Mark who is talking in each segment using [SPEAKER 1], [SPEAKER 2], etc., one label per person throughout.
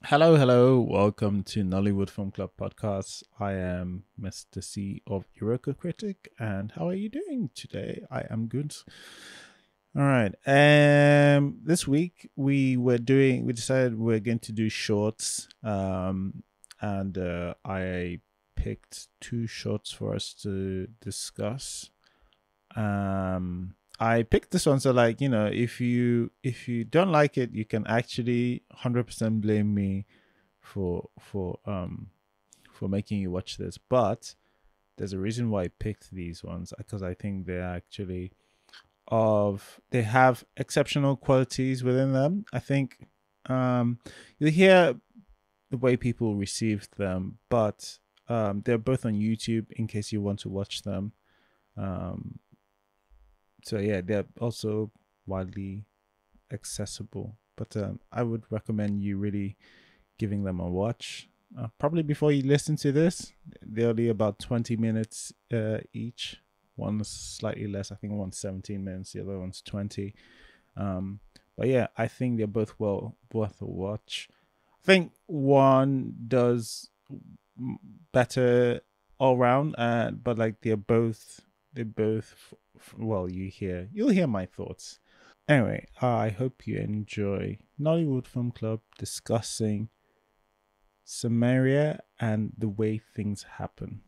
[SPEAKER 1] Hello, hello. Welcome to Nollywood Film Club podcast. I am Mr. C of Eureka Critic, and how are you doing today? I am good. All right. This week we decided we're going to do shorts. And I picked two shorts for us to discuss. I picked this one so if you don't like it, you can actually 100% blame me for for um for making you watch this. But there's a reason why I picked these ones because I think they have exceptional qualities within them. I think um you hear the way people received them, but they're both on YouTube in case you want to watch them. Um so yeah, they're also widely accessible. But I would recommend you really giving them a watch. Probably before you listen to this, they're only about 20 minutes each. One's slightly less. I think one's 17 minutes. The other one's 20. Um, but yeah, I think they're both well worth a watch. I think one does better all round, but like they're both well. You'll hear my thoughts. Anyway, I hope you enjoy Nollywood Film Club discussing Samaria and the way things happen.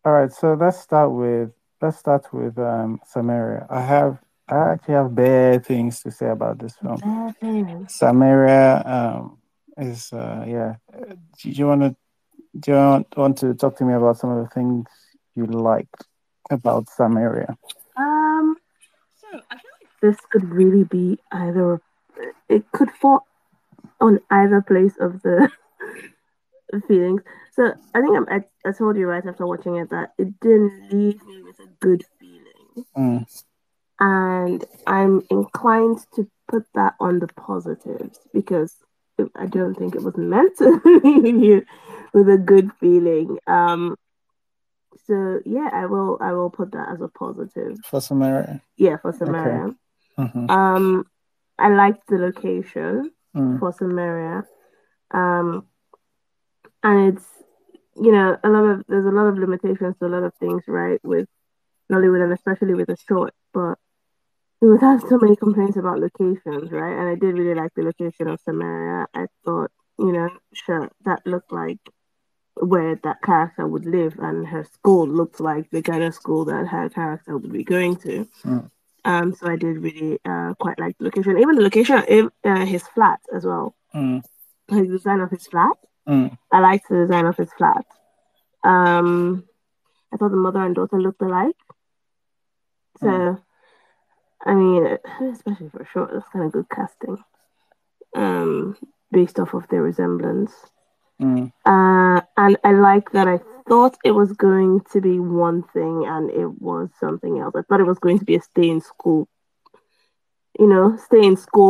[SPEAKER 2] All right, so let's start with Samaria. I actually have bad things to say about this film. Samaria is yeah. Do you want to talk to me about some of the things you liked about Samaria? Um, so I feel like this could really be either. It could fall on either place of the feelings. So I think I told you right after watching it that it didn't leave me with a good feeling. And I'm inclined to put that on the positives because I don't think it was meant to leave you with a good feeling. So yeah, I will put that as a positive. For Samaria. Yeah, for Samaria. Okay. I liked the location for Samaria. Um, and it's there's a lot of limitations to a lot of things, right, with Nollywood and especially with the short, but we would have so many complaints about locations, right? And I did really like the location of Samaria. I thought, sure, that looked like where that character would live, and her school looked like the kind of school that her character would be going to. So I did really quite like the location, even the location of his flat as well. His design of his flat. I liked the design of his flat. Um, I thought the mother and daughter looked alike. So, I mean, especially for short, that's kind of good casting. Um, Based off of their resemblance. And I like that I thought it was going to be one thing and it was something else. I thought it was going to be a stay in school,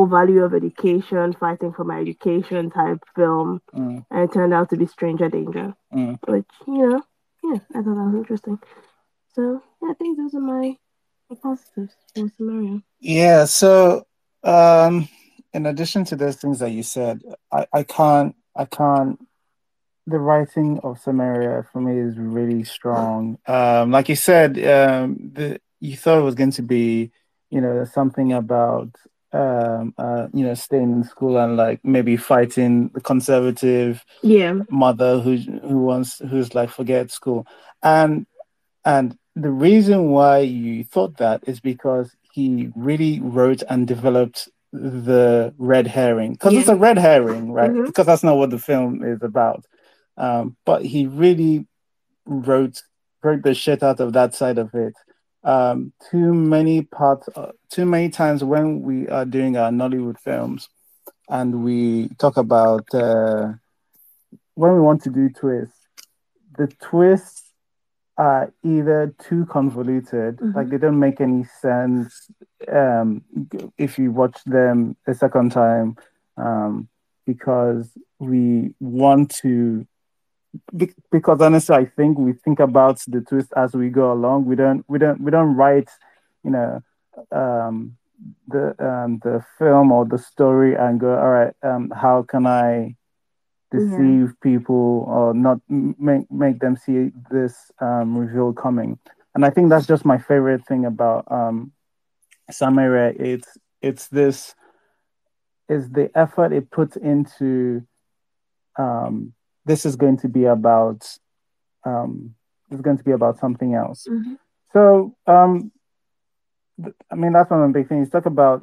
[SPEAKER 2] value of education, fighting for my education type film. And it turned out to be Stranger Danger, which, yeah, I thought that was interesting. So, yeah, I think those are my positives for Samaria. Yeah, so in addition to those things that you said, I can't the writing of Samaria for me is really strong. Like you said, you thought it was going to be, something about staying in school and like maybe fighting the conservative mother who's like forget school. And and the reason why you thought that is because he really wrote and developed the red herring. Because it's a red herring, right? Because that's not what the film is about. But he really wrote wrote the shit out of that side of it. Too many times when we are doing our Nollywood films and we talk about when we want to do twists, the twists are either too convoluted, like they don't make any sense if you watch them a second time, because we want to because honestly, I think we think about the twist as we go along. We don't write, you know, the film or the story and go, all right, how can I deceive people or not make them see this reveal coming? And I think that's just my favorite thing about Samaria. It's this is the effort it puts into this is going to be about something else. Mm-hmm. So I mean, that's one of the big things. Talk about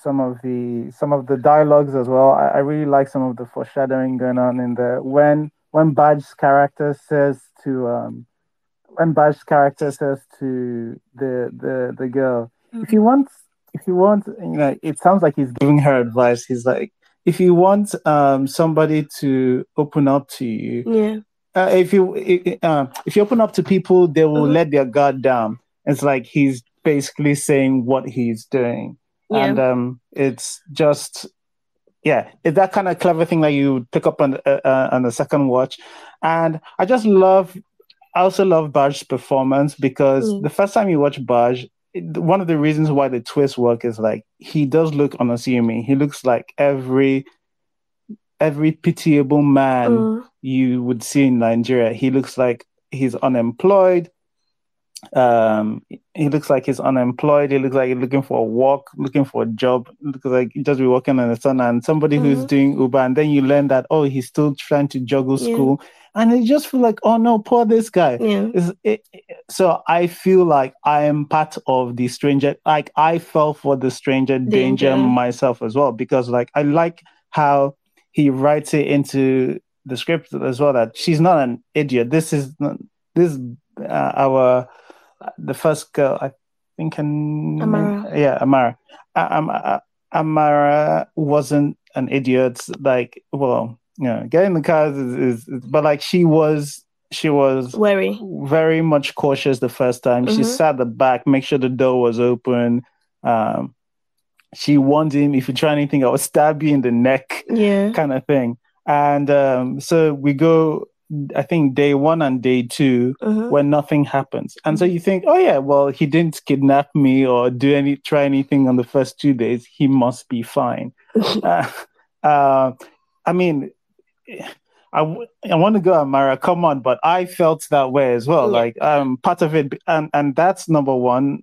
[SPEAKER 2] some of the dialogues as well. I really like some of the foreshadowing going on in there. When Badge's character says to the girl, mm-hmm. if you want, it sounds like he's giving her advice. He's like, if you want somebody to open up to you,
[SPEAKER 3] yeah.
[SPEAKER 2] If you open up to people, they will let their guard down. It's like he's basically saying what he's doing, and it's just it's that kind of clever thing that you pick up on the second watch. And I also love Baj's performance, because the first time you watch Baj, one of the reasons why the twists work is like he does look unassuming. He looks like every pitiable man you would see in Nigeria. He looks like he's unemployed. He looks like he's unemployed. He looks like he's looking for a walk, looking for a job. Looks like he just be working in the sun, and somebody who's doing Uber, and then you learn that he's still trying to juggle school, and you just feel like, oh no, poor this guy. So I feel like I am part of the stranger. Like I fell for the stranger danger myself as well, because like I like how he writes it into the script as well, that she's not an idiot. The first girl, I think,
[SPEAKER 3] Amara.
[SPEAKER 2] Amara. Amara wasn't an idiot. Like, well, getting the cars but like she was very much cautious the first time. She sat at the back, make sure the door was open. She warned him, if you try anything, I will stab you in the neck, kind of thing. And so we go, I think, day 1 and day 2, when nothing happens. And so you think, oh yeah, well, he didn't kidnap me or try anything on the first 2 days. He must be fine. I mean, I want to go, Amara, come on, but I felt that way as well. Like part of it, and that's number one.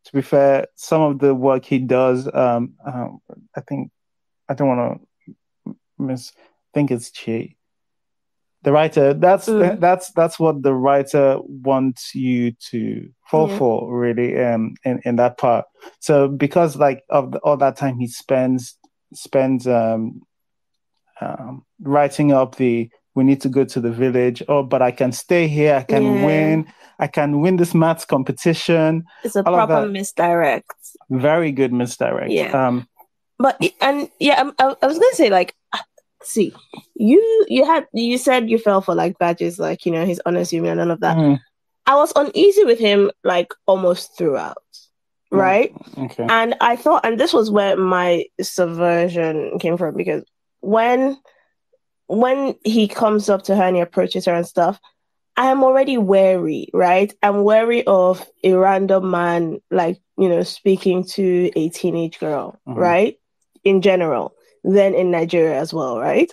[SPEAKER 2] To be fair, some of the work he does, I think, I don't want to think it's Chi. The writer, that's what the writer wants you to fall for, really, in that part. So because like of all that time he spends writing up we need to go to the village. Oh, but I can stay here. I can win. I can win this maths competition.
[SPEAKER 3] It's a proper misdirect.
[SPEAKER 2] Very good misdirect.
[SPEAKER 3] Yeah. I was gonna say, like, see, you said you fell for like Badges, like, he's unassuming and all of that. I was uneasy with him like almost throughout, right?
[SPEAKER 2] Okay.
[SPEAKER 3] And I thought, and this was where my subversion came from, because when he comes up to her and he approaches her and stuff, I am already wary, right? I'm wary of a random man, like, speaking to a teenage girl, right? In general, then in Nigeria as well, right?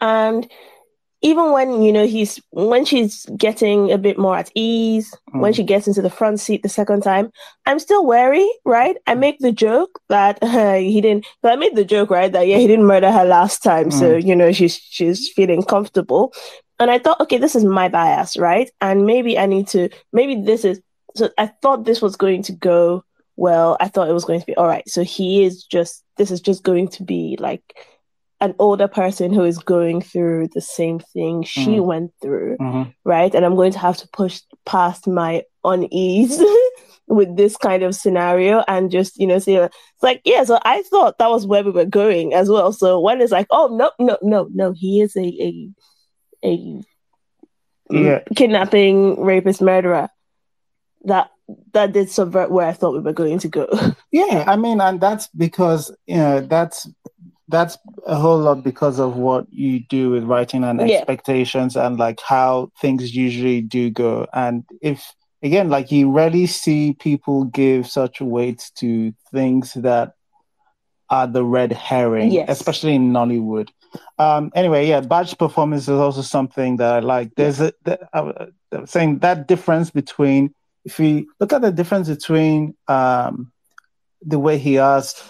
[SPEAKER 3] And even when she's getting a bit more at ease, when she gets into the front seat the second time, I'm still wary, right? I make the joke that he didn't, but I made the joke, right, that he didn't murder her last time, so she's feeling comfortable. And I thought, okay, this is my bias, right? And maybe so I thought this was going to go well. I thought it was going to be all right. So this is just going to be like an older person who is going through the same thing she went through, right? And I'm going to have to push past my unease with this kind of scenario and just, say, it's like, so I thought that was where we were going as well. So when it's like, oh, no, he is a kidnapping, rapist, murderer, that did subvert where I thought we were going to go.
[SPEAKER 2] Yeah, I mean, and that's because, that's a whole lot because of what you do with writing and expectations and like how things usually do go. And if
[SPEAKER 1] again, like you rarely see people give such weight to things that are the red herring,
[SPEAKER 3] Yes.
[SPEAKER 1] especially in Nollywood. Anyway, yeah, Badge's performance is also something that I like. There's I was saying that difference between, if we look at the difference between the way he asked,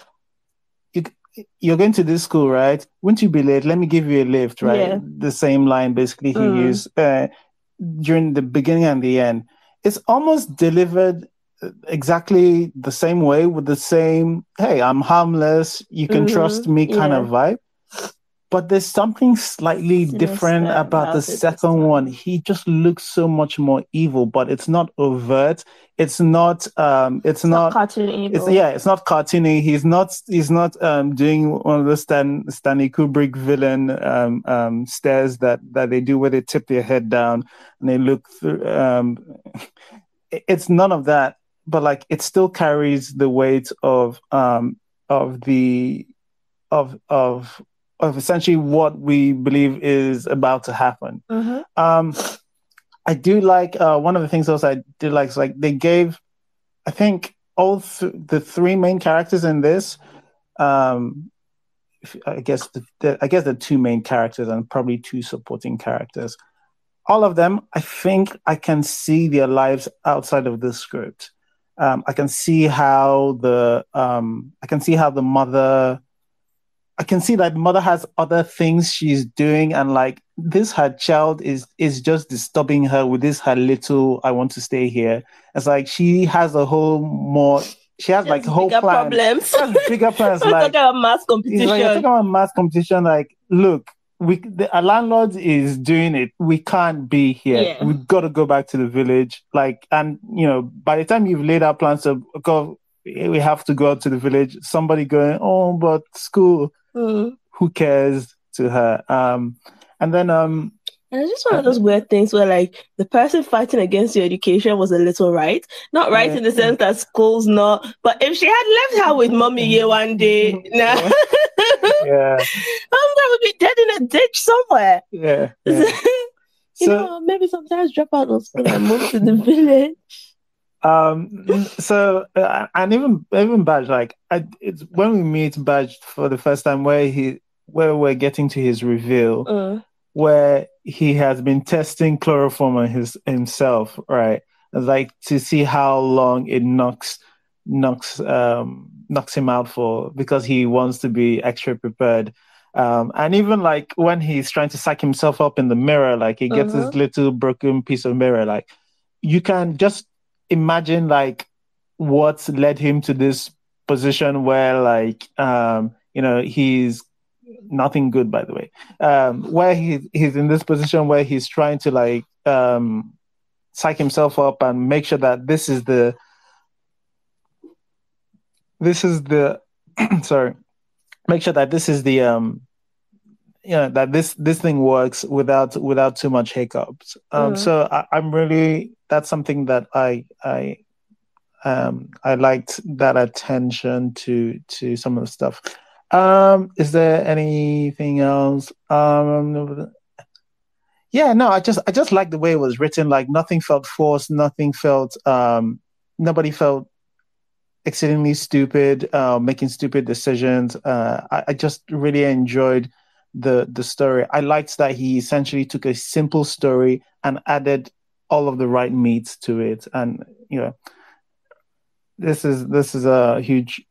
[SPEAKER 1] you're going to this school, right? Won't you be late? Let me give you a lift, right?
[SPEAKER 3] Yeah.
[SPEAKER 1] The same line basically he used during the beginning and the end. It's almost delivered exactly the same way with the same, hey, I'm harmless, you can trust me kind of vibe. But there's something slightly different about the second one. He just looks so much more evil, but it's not overt. It's not
[SPEAKER 3] cartoon evil.
[SPEAKER 1] It's not cartoony. He's not doing one of the Stanley Kubrick villain stares that they do where they tip their head down and they look through. It's none of that, but like it still carries the weight of essentially what we believe is about to happen. I do like one of the things also I did like is like they gave, I think the three main characters in this, I guess the two main characters and probably two supporting characters. All of them, I think I can see their lives outside of the script. I can see how the mother. I can see that mother has other things she's doing, and like this, her child is just disturbing her with this her little "I want to stay here." It's like she has a whole more. She has like a whole plan.
[SPEAKER 3] Problems.
[SPEAKER 1] She has bigger plans.
[SPEAKER 3] Like talking about math competition.
[SPEAKER 1] Like, you're talking about math competition. Like, look, our landlord is doing it. We can't be here. Yeah. We've got to go back to the village. Like, and by the time you've laid out plans of go, we have to go out to the village. Somebody going, oh, but school. Who cares to her? And then
[SPEAKER 3] and it's just one of those weird things where like the person fighting against your education was a little right. Not right in the sense that school's not, but if she had left her with mommy here one day, I'm gonna be dead in a ditch somewhere. So maybe sometimes drop out of school and move to the village.
[SPEAKER 1] So and even Badge, like it's when we meet Badge for the first time where we're getting to his reveal, where he has been testing chloroform on himself, right? Like to see how long it knocks him out for, because he wants to be extra prepared. And even like when he's trying to psych himself up in the mirror, like he gets this little broken piece of mirror, like you can just imagine like what's led him to this position where like he's nothing good, by the way, where he's in this position where he's trying to like psych himself up and make sure that this is the sorry, make sure that this is the that this thing works without too much hiccups. So I'm really, that's something that I liked, that attention to some of the stuff. Is there anything else? Yeah, no, I just like the way it was written. Like nothing felt forced, nobody felt exceedingly stupid, making stupid decisions. I just really enjoyed the story. I liked that he essentially took a simple story and added all of the right meat to it. And this is a huge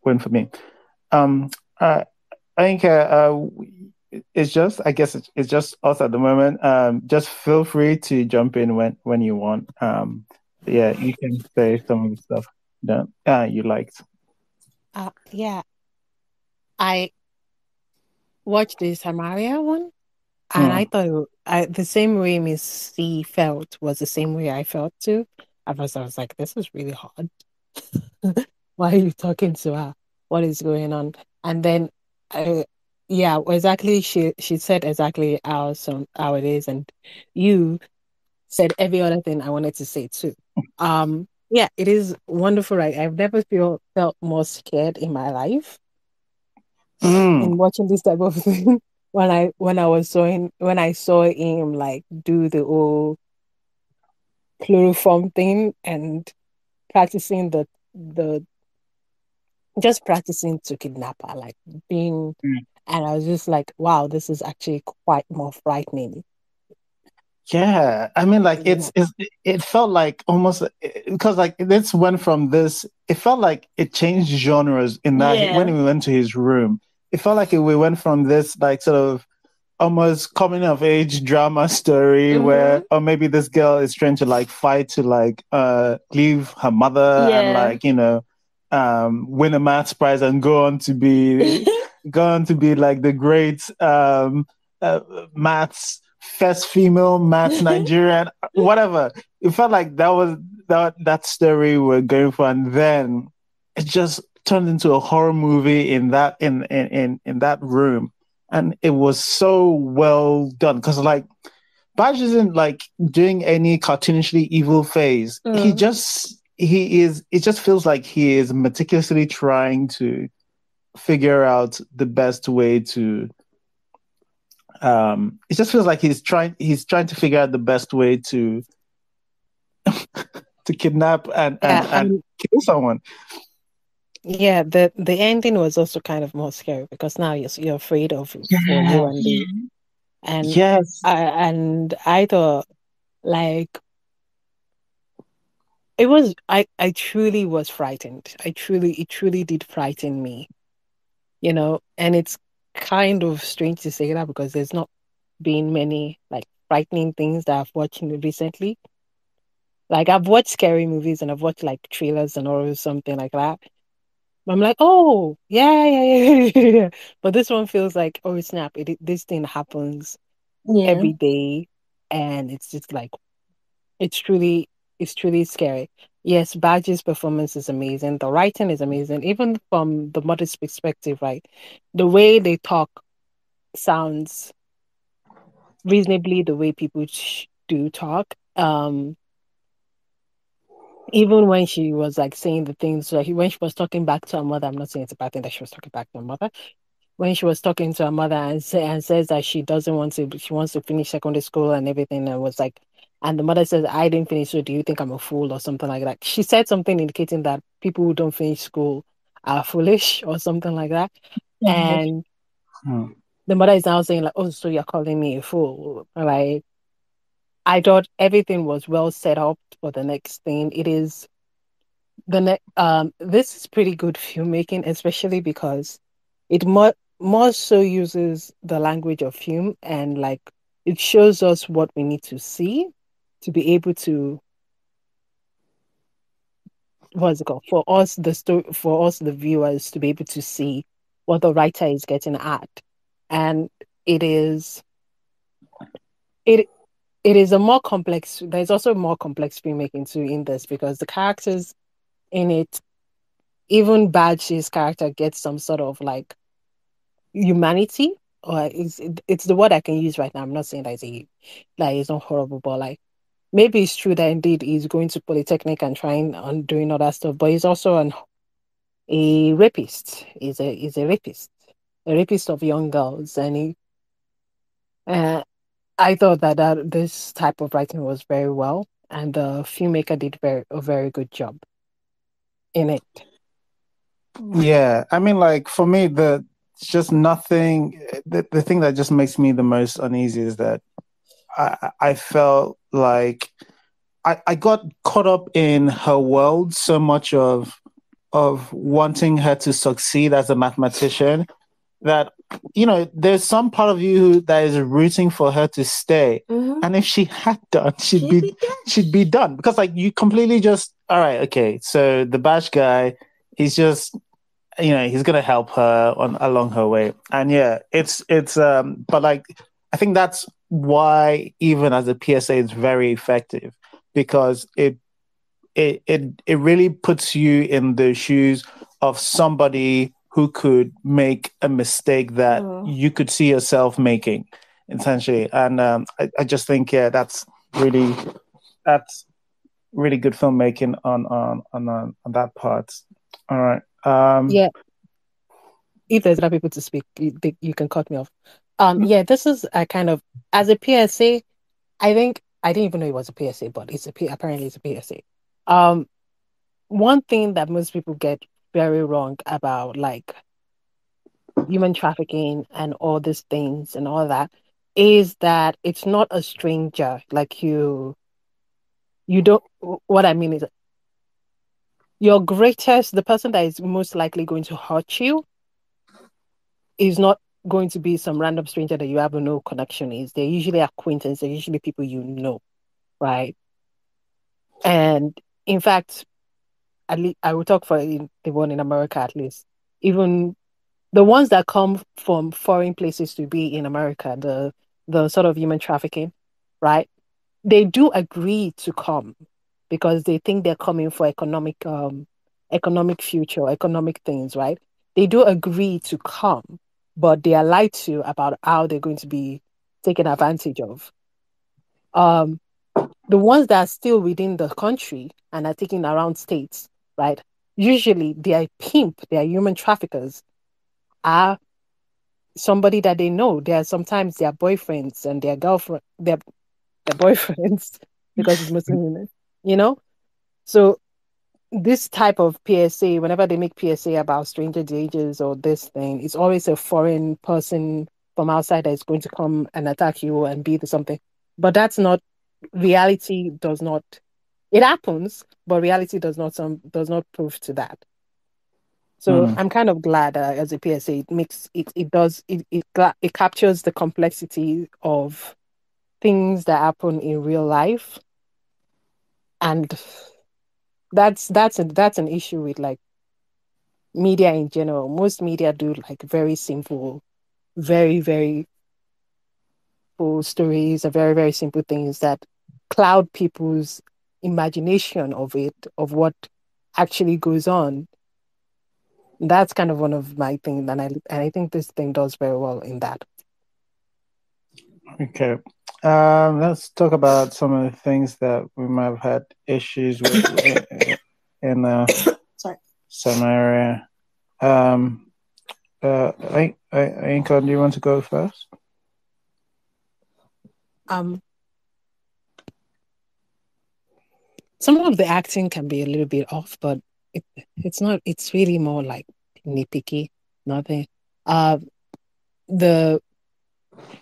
[SPEAKER 1] win for me. I think it's just, I guess it's just us at the moment. Just feel free to jump in when you want. Yeah, you can say some of the stuff that you liked.
[SPEAKER 4] Yeah, I watched the Samaria one, and I thought the same way Miss C felt was the same way I felt too. At first, I was like, "This is really hard. Why are you talking to her? What is going on?" And then, exactly. She said exactly how it is, and you said every other thing I wanted to say too. Yeah, it is wonderful. Right, I've never felt more scared in my life in watching this type of thing. When I saw him like do the whole chloroform thing and practicing the just practicing to kidnap her, like being, and I was just like, wow, this is actually quite more frightening.
[SPEAKER 1] Yeah, I mean, like it felt like almost because like this went from this. It felt like it changed genres in that when we went to his room, it felt like we went from this like sort of almost coming of age drama story where, or maybe this girl is trying to like fight to like leave her mother and like win a maths prize and go on to be like the great maths first female maths Nigerian, whatever. It felt like that was that story we're going for, and then it just turned into a horror movie in that in that room, and it was so well done because like Badge isn't like doing any cartoonishly evil phase. He is. It just feels like he is meticulously trying to figure out the best way to it just feels like he's trying to figure out the best way to to kidnap and kill someone.
[SPEAKER 4] Yeah, the ending was also kind of more scary because now you're afraid of for you and the and
[SPEAKER 1] yes,
[SPEAKER 4] I thought like it was I truly was frightened. It truly did frighten me, you know, and it's kind of strange to say that because there's not been many like frightening things that I've watched recently. Like I've watched scary movies and I've watched like trailers and or something like that. I'm like, oh yeah. But this one feels like, oh snap! This thing happens every day, and it's just like it's truly scary. Yes, Badge's performance is amazing. The writing is amazing, even from the mother's perspective, right? The way they talk sounds reasonably the way people do talk. Even when she was like saying the things, like when she was talking back to her mother, I'm not saying it's a bad thing that she was talking back to her mother. When she was talking to her mother and says that she doesn't want to, she wants to finish secondary school and everything, and was like, and the mother says, "I didn't finish, so do you think I'm a fool or something like that?" She said something indicating that people who don't finish school are foolish or something like that, and the mother is now saying like, "Oh, so you're calling me a fool?" Like, I thought everything was well set up for the next thing. It is the next. This is pretty good filmmaking, especially because it more so uses the language of film and like it shows us what we need to see to be able to what's it called for us the story for us the viewers to be able to see what the writer is getting at, and it is it it is a more complex. There's also more complex filmmaking too in this because the characters in it, even Badge's character gets some sort of like humanity, or it's the word I can use right now. I'm not saying that it's not horrible, but like maybe it's true that indeed he's going to polytechnic and trying on doing other stuff, but he's also a rapist. He's a rapist of young girls, and uh, I thought that this type of writing was very well, and the filmmaker did a very good job in it.
[SPEAKER 1] Yeah, I mean, like for me, it's just nothing. The thing that just makes me the most uneasy is that I felt like I got caught up in her world so much of wanting her to succeed as a mathematician that there's some part of you that is rooting for her to stay, and if she had done, she'd be done because like you completely just all right, okay, so the bash guy, he's just he's gonna help her along her way, and yeah, it's but like I think that's why even as a PSA it's very effective because it really puts you in the shoes of somebody who could make a mistake that you could see yourself making essentially, and I just think that's really good filmmaking on that part. All right.
[SPEAKER 4] Yeah, if there's other people to speak, you can cut me off. Yeah, this is a kind of as a PSA. I think I didn't even know it was a PSA, but apparently it's a PSA. One thing that most people get very wrong about like human trafficking and all these things and all that is that it's not a stranger. Like you don't. What I mean is, the person that is most likely going to hurt you is not going to be some random stranger that you have no connection is. They're usually acquaintances. They're usually people you know, right? And in fact, at least I will talk for the one in America at least. Even the ones that come from foreign places to be in America, the sort of human trafficking, right? They do agree to come because they think they're coming for economic future, economic things, right? They do agree to come, but they are lied to about how they're going to be taken advantage of. The ones that are still within the country and are taken around states, right? Usually they are human traffickers, are somebody that they know. They are sometimes their boyfriends and their girlfriend, their boyfriends, because it's mostly women, you know? So this type of PSA, whenever they make PSA about stranger dangers or this thing, it's always a foreign person from outside that is going to come and attack you and be the something. But that's not reality. Does not. It happens, but reality does not prove to that. So I'm kind of glad as a PSA, it captures the complexity of things that happen in real life, and that's an issue with like media in general. Most media do like very simple, very very full stories, and very very simple things that cloud people's imagination of what actually goes on. That's kind of one of my things, and I think this thing does very well in that.
[SPEAKER 1] Okay. Let's talk about some of the things that we might have had issues with in Samaria. Inka, do you want to go first?
[SPEAKER 4] Some of the acting can be a little bit off, but it's not. It's really more like nitpicky. Nothing.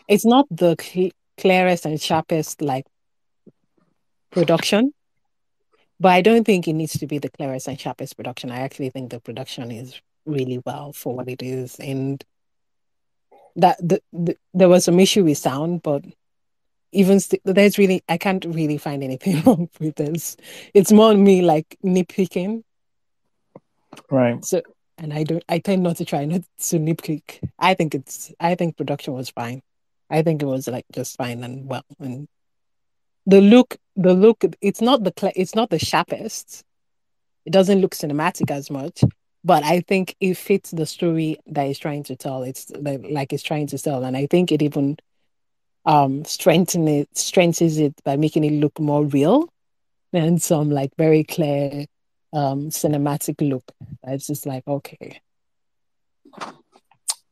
[SPEAKER 4] It's not the clearest and sharpest like production, but I don't think it needs to be the clearest and sharpest production. I actually think the production is really well for what it is, and that there was some issue with sound, but even there's really I can't really find anything wrong with this. It's more me like nitpicking,
[SPEAKER 1] right?
[SPEAKER 4] So, and I tend not to try not to nitpick. I think production was fine. I think it was like just fine and well, and the look. It's not the sharpest. It doesn't look cinematic as much, but I think it fits the story that it's trying to tell. It's like it's trying to tell, and I think it even strengthens it by making it look more real and some like very clear cinematic look. It's just like, okay.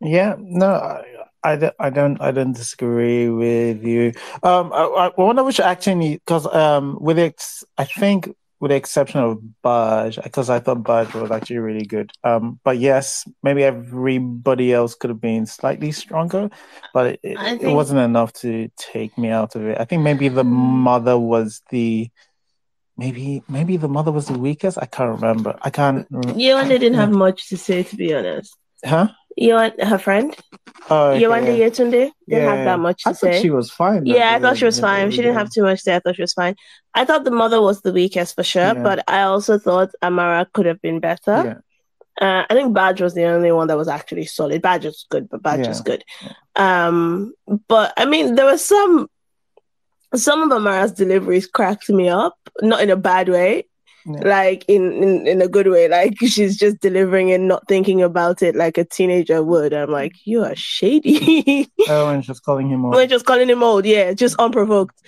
[SPEAKER 1] Yeah, no, I don't disagree with you. I wonder which acting because I think with the exception of Baj, because I thought Baj was actually really good. But yes, maybe everybody else could have been slightly stronger, but it wasn't enough to take me out of it. I think maybe the mother was maybe the mother was the weakest. I can't remember.
[SPEAKER 3] Yewande didn't have much to say, to be honest.
[SPEAKER 1] Huh?
[SPEAKER 3] Her friend. Yewande Yetunde didn't have that much to say.
[SPEAKER 1] I thought she was fine.
[SPEAKER 3] Yeah, I thought she was fine. She didn't have too much to say. I thought she was fine. I thought the mother was the weakest for sure, but I also thought Amara could have been better. I think Badge was the only one that was actually solid. Badge was good, but Badge was good. But I mean, there was some of Amara's deliveries cracked me up, not in a bad way. Like in a good way, like she's just delivering and not thinking about it like a teenager would. I'm like, you are shady.
[SPEAKER 1] And just calling him old.
[SPEAKER 3] When just calling him old, yeah, just unprovoked.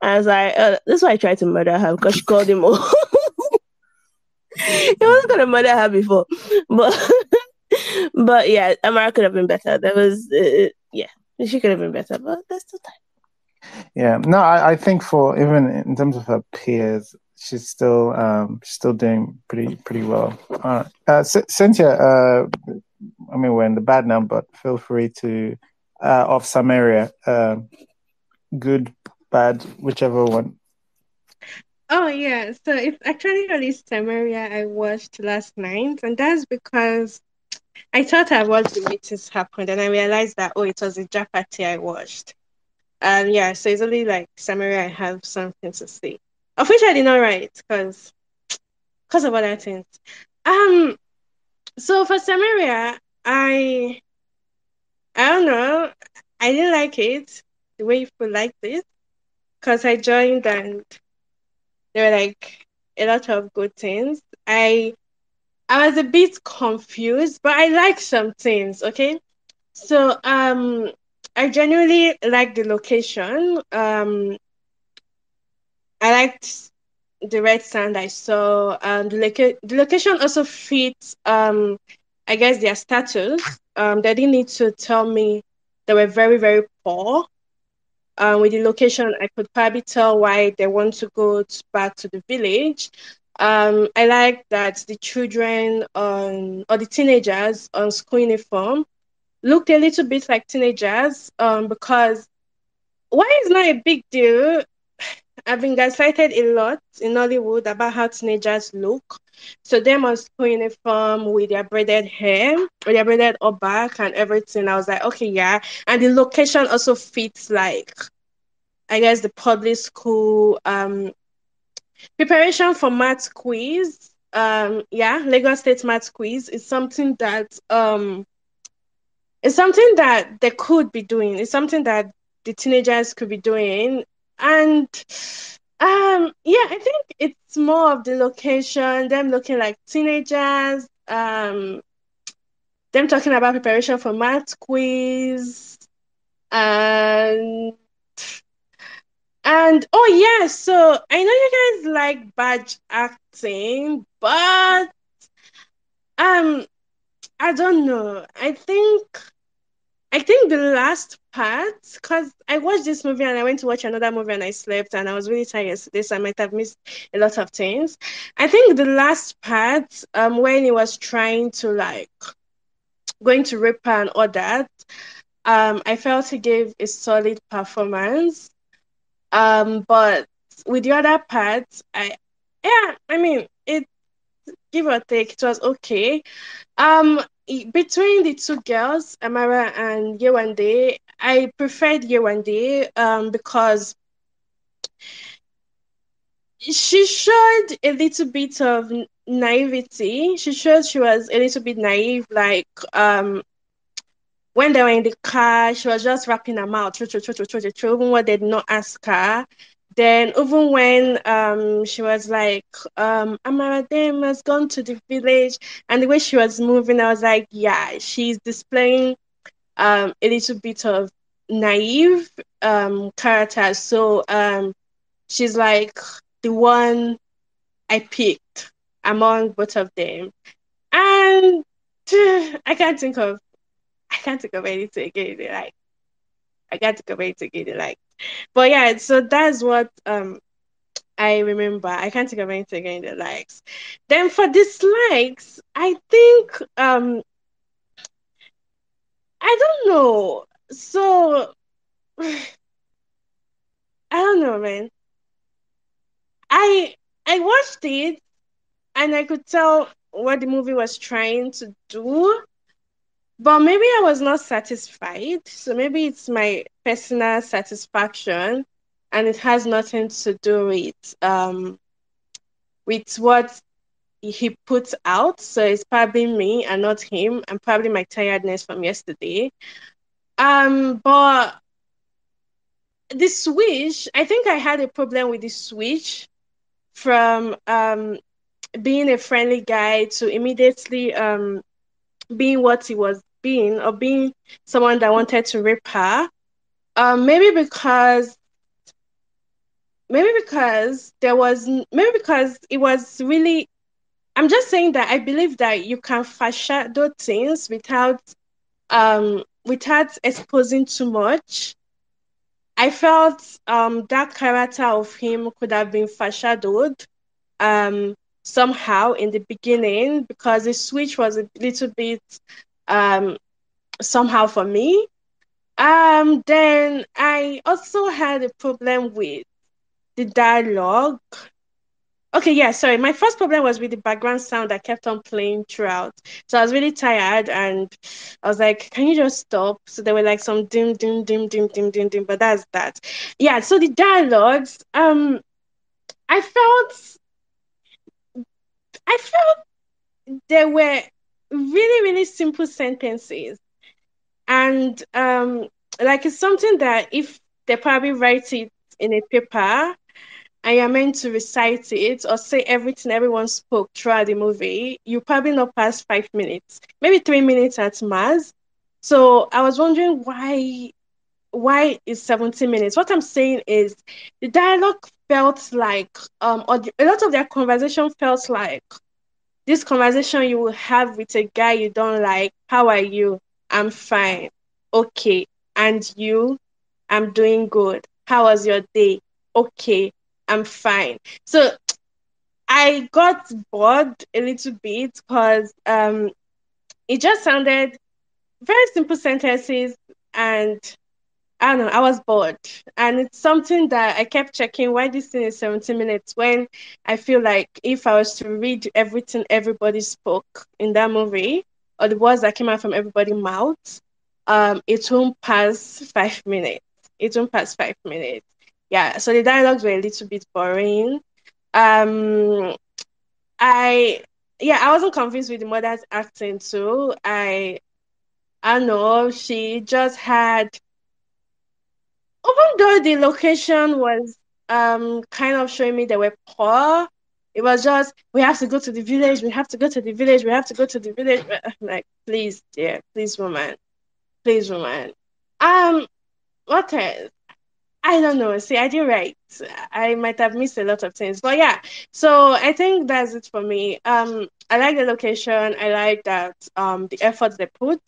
[SPEAKER 3] I was like, that's why I tried to murder her, because she called him old. He wasn't gonna murder her before, but yeah, Amara could have been better. There was she could have been better, but there's still time.
[SPEAKER 1] Yeah, no, I think for even in terms of her peers, she's still doing pretty well. Cynthia, I mean we're in the bad now, but feel free to of Samaria, good, bad, whichever one.
[SPEAKER 5] Oh yeah, so it's actually only Samaria I watched last night, and that's because I thought I watched the meetings happened, and I realized that it was a Japati I watched. And yeah, so it's only like Samaria I have something to say, of which I did not write because of other things. Um, so for Samaria, I don't know, I didn't like it the way people liked it because I joined and there were like a lot of good things. I was a bit confused, but I like some things, okay? So I genuinely like the location. I liked the red sand I saw. The location also fits I guess their status. They didn't need to tell me they were very, very poor. With the location, I could probably tell why they want to go back to the village. I like that the children or the teenagers on school uniform looked a little bit like teenagers. Because why is not a big deal? I've been gaslighted a lot in Hollywood about how teenagers look. So them on school uniform with their braided hair, with their braided up back and everything. I was like, okay, yeah. And the location also fits like I guess the public school preparation for math quiz. Yeah, Lagos State math quiz is something that it's something that they could be doing. It's something that the teenagers could be doing. And yeah, I think it's more of the location, them looking like teenagers, them talking about preparation for math quiz, and oh yeah, so I know you guys like badge acting, but um I don't know. I think the last part, because I watched this movie and I went to watch another movie and I slept and I was really tired yesterday, so I might have missed a lot of things. I think the last part, when he was trying to like going to rape her and all that, I felt he gave a solid performance. But with the other parts, I mean, it give or take, it was okay. Between the two girls, Amara and Yewande, I preferred Yewande because she showed a little bit of naivety. She showed she was a little bit naive, like when they were in the car, she was just rapping her mouth, even when they did not ask her. Then even when she was like, Amara Dame has gone to the village, and the way she was moving, I was like, yeah, she's displaying a little bit of naive character. So she's like the one I picked among both of them. And I can't think of anything again. Like I can't think of anything again. Like, but yeah. So that's what I remember. I can't think of anything again. The likes. Then for dislikes, I think I don't know. So I don't know, man. I I watched it and I could tell what the movie was trying to do, but maybe I was not satisfied. So maybe it's my personal satisfaction and it has nothing to do with what he puts out. So it's probably me and not him, and probably my tiredness from yesterday. But the switch, I think I had a problem with the switch from being a friendly guy to immediately being what he was being, or being someone that wanted to rape her. Maybe because maybe because it was really. I'm just saying that I believe that you can foreshadow things without exposing too much. I felt that character of him could have been foreshadowed somehow in the beginning, because the switch was a little bit um somehow for me. Then I also had a problem with the dialogue. Okay, yeah, sorry. My first problem was with the background sound that kept on playing throughout. So I was really tired, and I was like, can you just stop? So there were like some dim, dim, dim, dim, dim, dim, dim, but that's that. Yeah, so the dialogues, I felt I felt there were really, really simple sentences. And like it's something that if they probably write it in a paper and you're meant to recite it or say everything everyone spoke throughout the movie, you probably not pass 5 minutes, maybe 3 minutes at max. So I was wondering why is 70 minutes? What I'm saying is the dialogue felt like a lot of their conversation felt like this conversation you will have with a guy you don't like. How are you? I'm fine. Okay. And you? I'm doing good. How was your day? Okay. I'm fine. So I got bored a little bit because it just sounded very simple sentences, and I don't know, I was bored. And it's something that I kept checking why this thing is 70 minutes when I feel like if I was to read everything everybody spoke in that movie or the words that came out from everybody's mouth, it won't pass 5 minutes. It won't pass 5 minutes. Yeah, so the dialogues were a little bit boring. Um I yeah, I wasn't convinced with the mother's acting too. I don't know, she just had, even though the location was kind of showing me they were poor, it was just we have to go to the village, we have to go to the village, we have to go to the village. I'm like, please, dear, please, woman, please, woman. Um, what else? I don't know. See, I did right. I might have missed a lot of things, but yeah. So I think that's it for me. I like the location. I like that the effort they put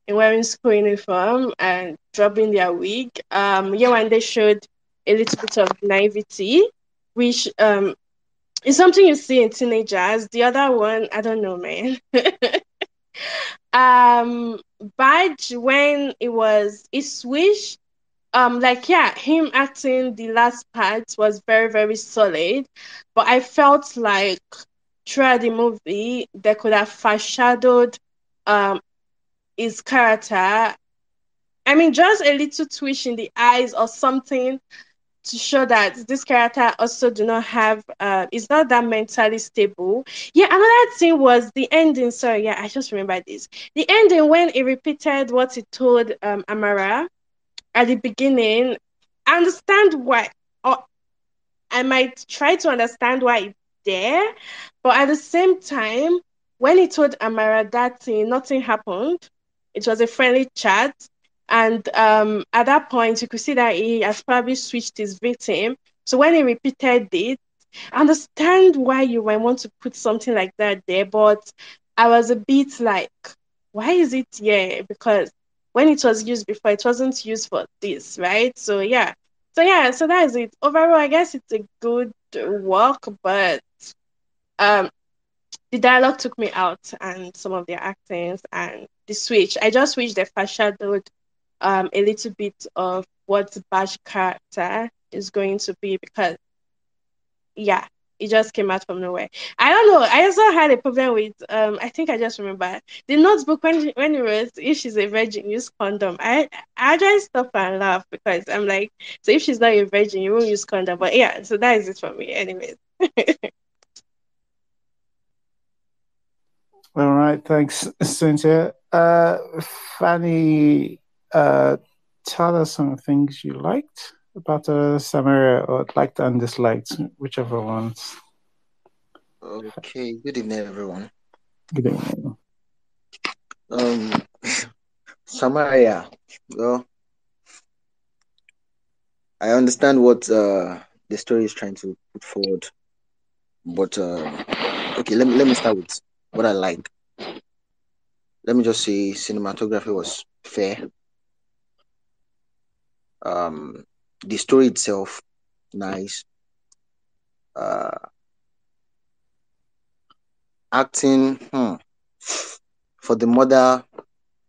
[SPEAKER 5] in wearing school uniform and dropping their wig. Yeah, when they showed a little bit of naivety, which is something you see in teenagers. The other one, I don't know, man. um, Badge when it switched, like yeah, him acting the last part was very very solid, but I felt like throughout the movie they could have foreshadowed um his character. I mean, just a little twitch in the eyes or something to show that this character also do not have is not that mentally stable. Yeah, another thing was the ending. Sorry, yeah, I just remember this. The ending when he repeated what he told Amara at the beginning. I understand why, or I might try to understand why it's there, but at the same time, when he told Amara that thing, nothing happened. It was a friendly chat. And at that point, you could see that he has probably switched his victim. So when he repeated it, I understand why you might want to put something like that there, but I was a bit like, why is it here? Because when it was used before, it wasn't used for this, right? So yeah. So that is it. Overall, I guess it's a good work, but um the dialogue took me out and some of their actings and the switch. I just wish they foreshadowed a little bit of what the Bash character is going to be, because yeah, it just came out from nowhere. I don't know. I also had a problem with I think I just remember the notebook when it was if she's a virgin, use condom. I just stop and laugh because I'm like, so if she's not a virgin, you won't use condom. But yeah, so that is it for me, anyways.
[SPEAKER 1] All right, thanks, Cynthia. Fanny, tell us some things you liked about Samaria, or liked and disliked, whichever ones.
[SPEAKER 6] Okay, good evening, everyone.
[SPEAKER 1] Good evening.
[SPEAKER 6] Um, Samaria. Well, I understand what the story is trying to put forward, but okay, let me start with what I like. Let me just say, cinematography was fair. Um, the story itself, nice. Acting, for the mother,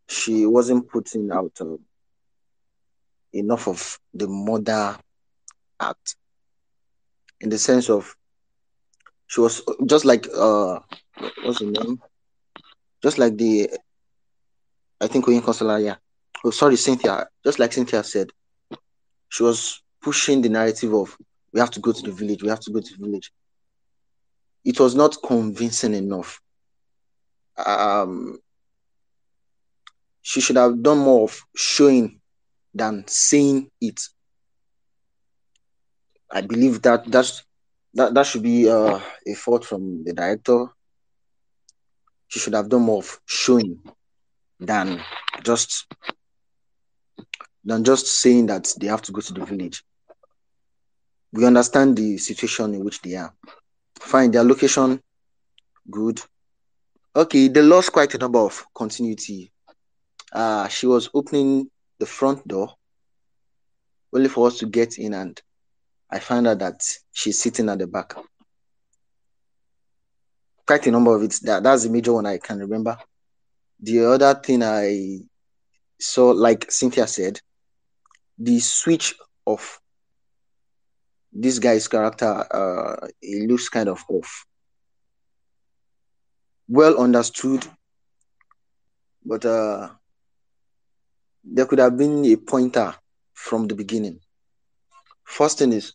[SPEAKER 6] she wasn't putting out enough of the mother act, in the sense of she was just like what's the name? Just like I think Queen Consular, yeah. Oh, sorry, Cynthia. Just like Cynthia said, she was pushing the narrative of we have to go to the village, we have to go to the village. It was not convincing enough. She should have done more of showing than saying it. I believe that should be a fault from the director. She should have done more of showing than just saying that they have to go to the village. We understand the situation in which they are. Fine, their location, good. Okay, they lost quite a number of continuity. She was opening the front door only for us to get in, and I find out that she's sitting at the back. Quite a number of it. That's the major one I can remember. The other thing I saw, like Cynthia said, the switch of this guy's character, it looks kind of off. Well understood, but there could have been a pointer from the beginning. First thing is,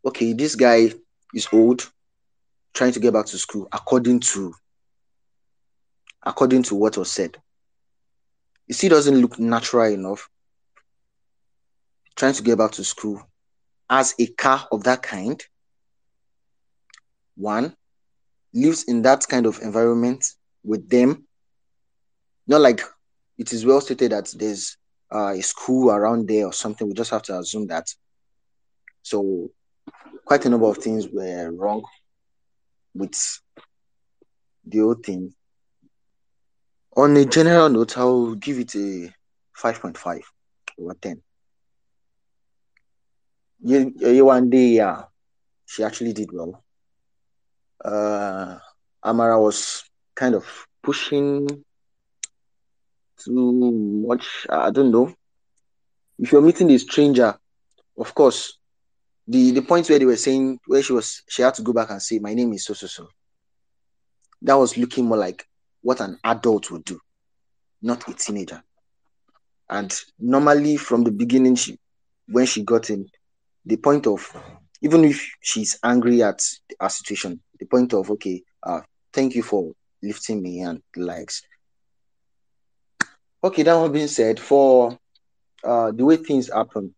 [SPEAKER 6] okay, this guy is old, trying to get back to school according to what was said. It still doesn't look natural enough. Trying to get back to school as a car of that kind. One, lives in that kind of environment with them. Not like it is well stated that there's a school around there or something. We just have to assume that. So quite a number of things were wrong with the whole thing. On a general note, I'll give it a 5.5 over 10. One day, yeah, she actually did well. Amara was kind of pushing too much. I don't know. If you're meeting a stranger, of course, the point where they were saying where she had to go back and say, my name is so. That was looking more like what an adult would do, not a teenager. And normally from the beginning, when she got in, the point of, even if she's angry at our situation, the point of, okay, thank you for lifting me and the likes. Okay, that one being said, for the way things happen.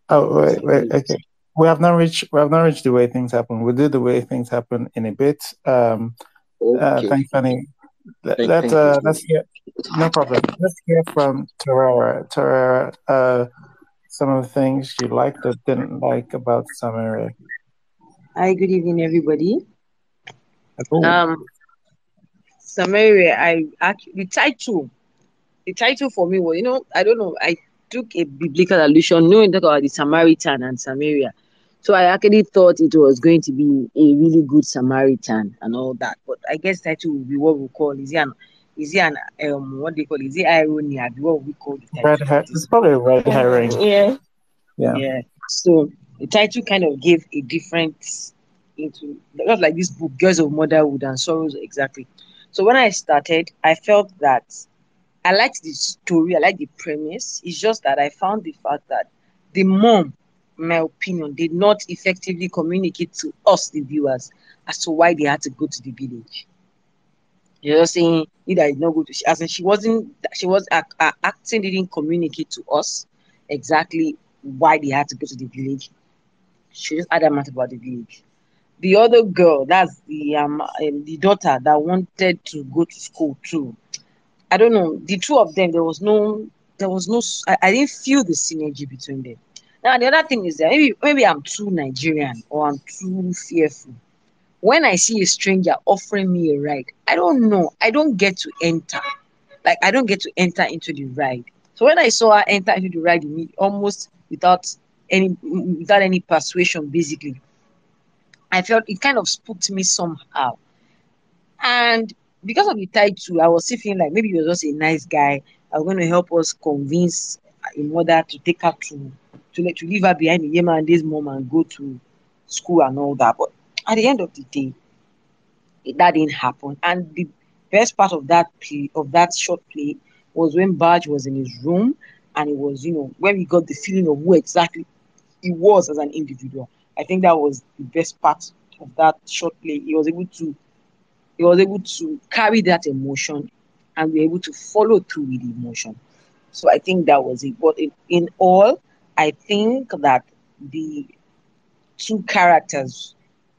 [SPEAKER 1] Oh, wait, okay. We have not reached the way things happen. We'll do the way things happen in a bit.
[SPEAKER 6] Okay.
[SPEAKER 1] Thanks, Fanny. Let's hear. No problem. Let's hear from Terera. Terera, some of the things you liked or didn't like about Samaria.
[SPEAKER 7] Hi, good evening, everybody.
[SPEAKER 1] Oh.
[SPEAKER 7] Samaria, the title for me was, I don't know, I took a biblical allusion, knowing that about the Samaritan and Samaria. So I actually thought it was going to be a really good Samaritan and all that. But I guess title will be what we call, is it an what they call, is it irony? What we call the title?
[SPEAKER 1] It's probably a red herring.
[SPEAKER 7] Yeah. So the title kind of gave a different into, not like this book, Girls of Motherhood and Sorrows, exactly. So when I started, I felt that I liked the story, I liked the premise. It's just that I found the fact that the mom, in my opinion, did not effectively communicate to us, the viewers, as to why they had to go to the village. You're just saying either did not go to, as in she was acting, didn't communicate to us exactly why they had to go to the village. She just adamant about the village. The other girl, that's the daughter that wanted to go to school too. I don't know. The two of them, there was no. I didn't feel the synergy between them. Now the other thing is that maybe I'm too Nigerian or I'm too fearful. When I see a stranger offering me a ride, I don't know. I don't get to enter. Like I don't get to enter into the ride. So when I saw her enter into the ride almost without without any persuasion, basically. I felt it kind of spooked me somehow. And because of the title, I was still feeling like maybe he was just a nice guy. I was going to help us convince a mother to take her to leave her behind in Yemen and this mom and go to school and all that. But at the end of the day, that didn't happen. And the best part of that play, of that short play, was when Badge was in his room, and it was, when we got the feeling of who exactly he was as an individual. I think that was the best part of that short play. He was able to carry that emotion and be able to follow through with the emotion. So I think that was it. But in all, I think that the two characters,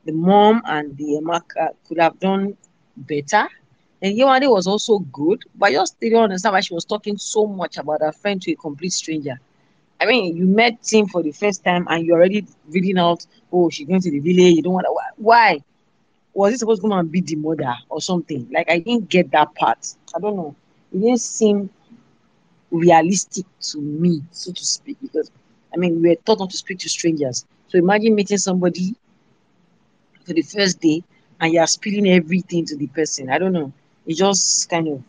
[SPEAKER 7] the mom and the Emeka, could have done better. And Yewande was also good, but I just didn't understand why she was talking so much about her friend to a complete stranger. I mean, you met him for the first time and you're already reading out, oh, she's going to the village, you don't want to. Why? Was it supposed to come and beat the mother or something? Like, I didn't get that part. I don't know. It didn't seem realistic to me, so to speak, because, I mean, we were taught not to speak to strangers. So imagine meeting somebody for the first day and you're spilling everything to the person. I don't know. It just kind of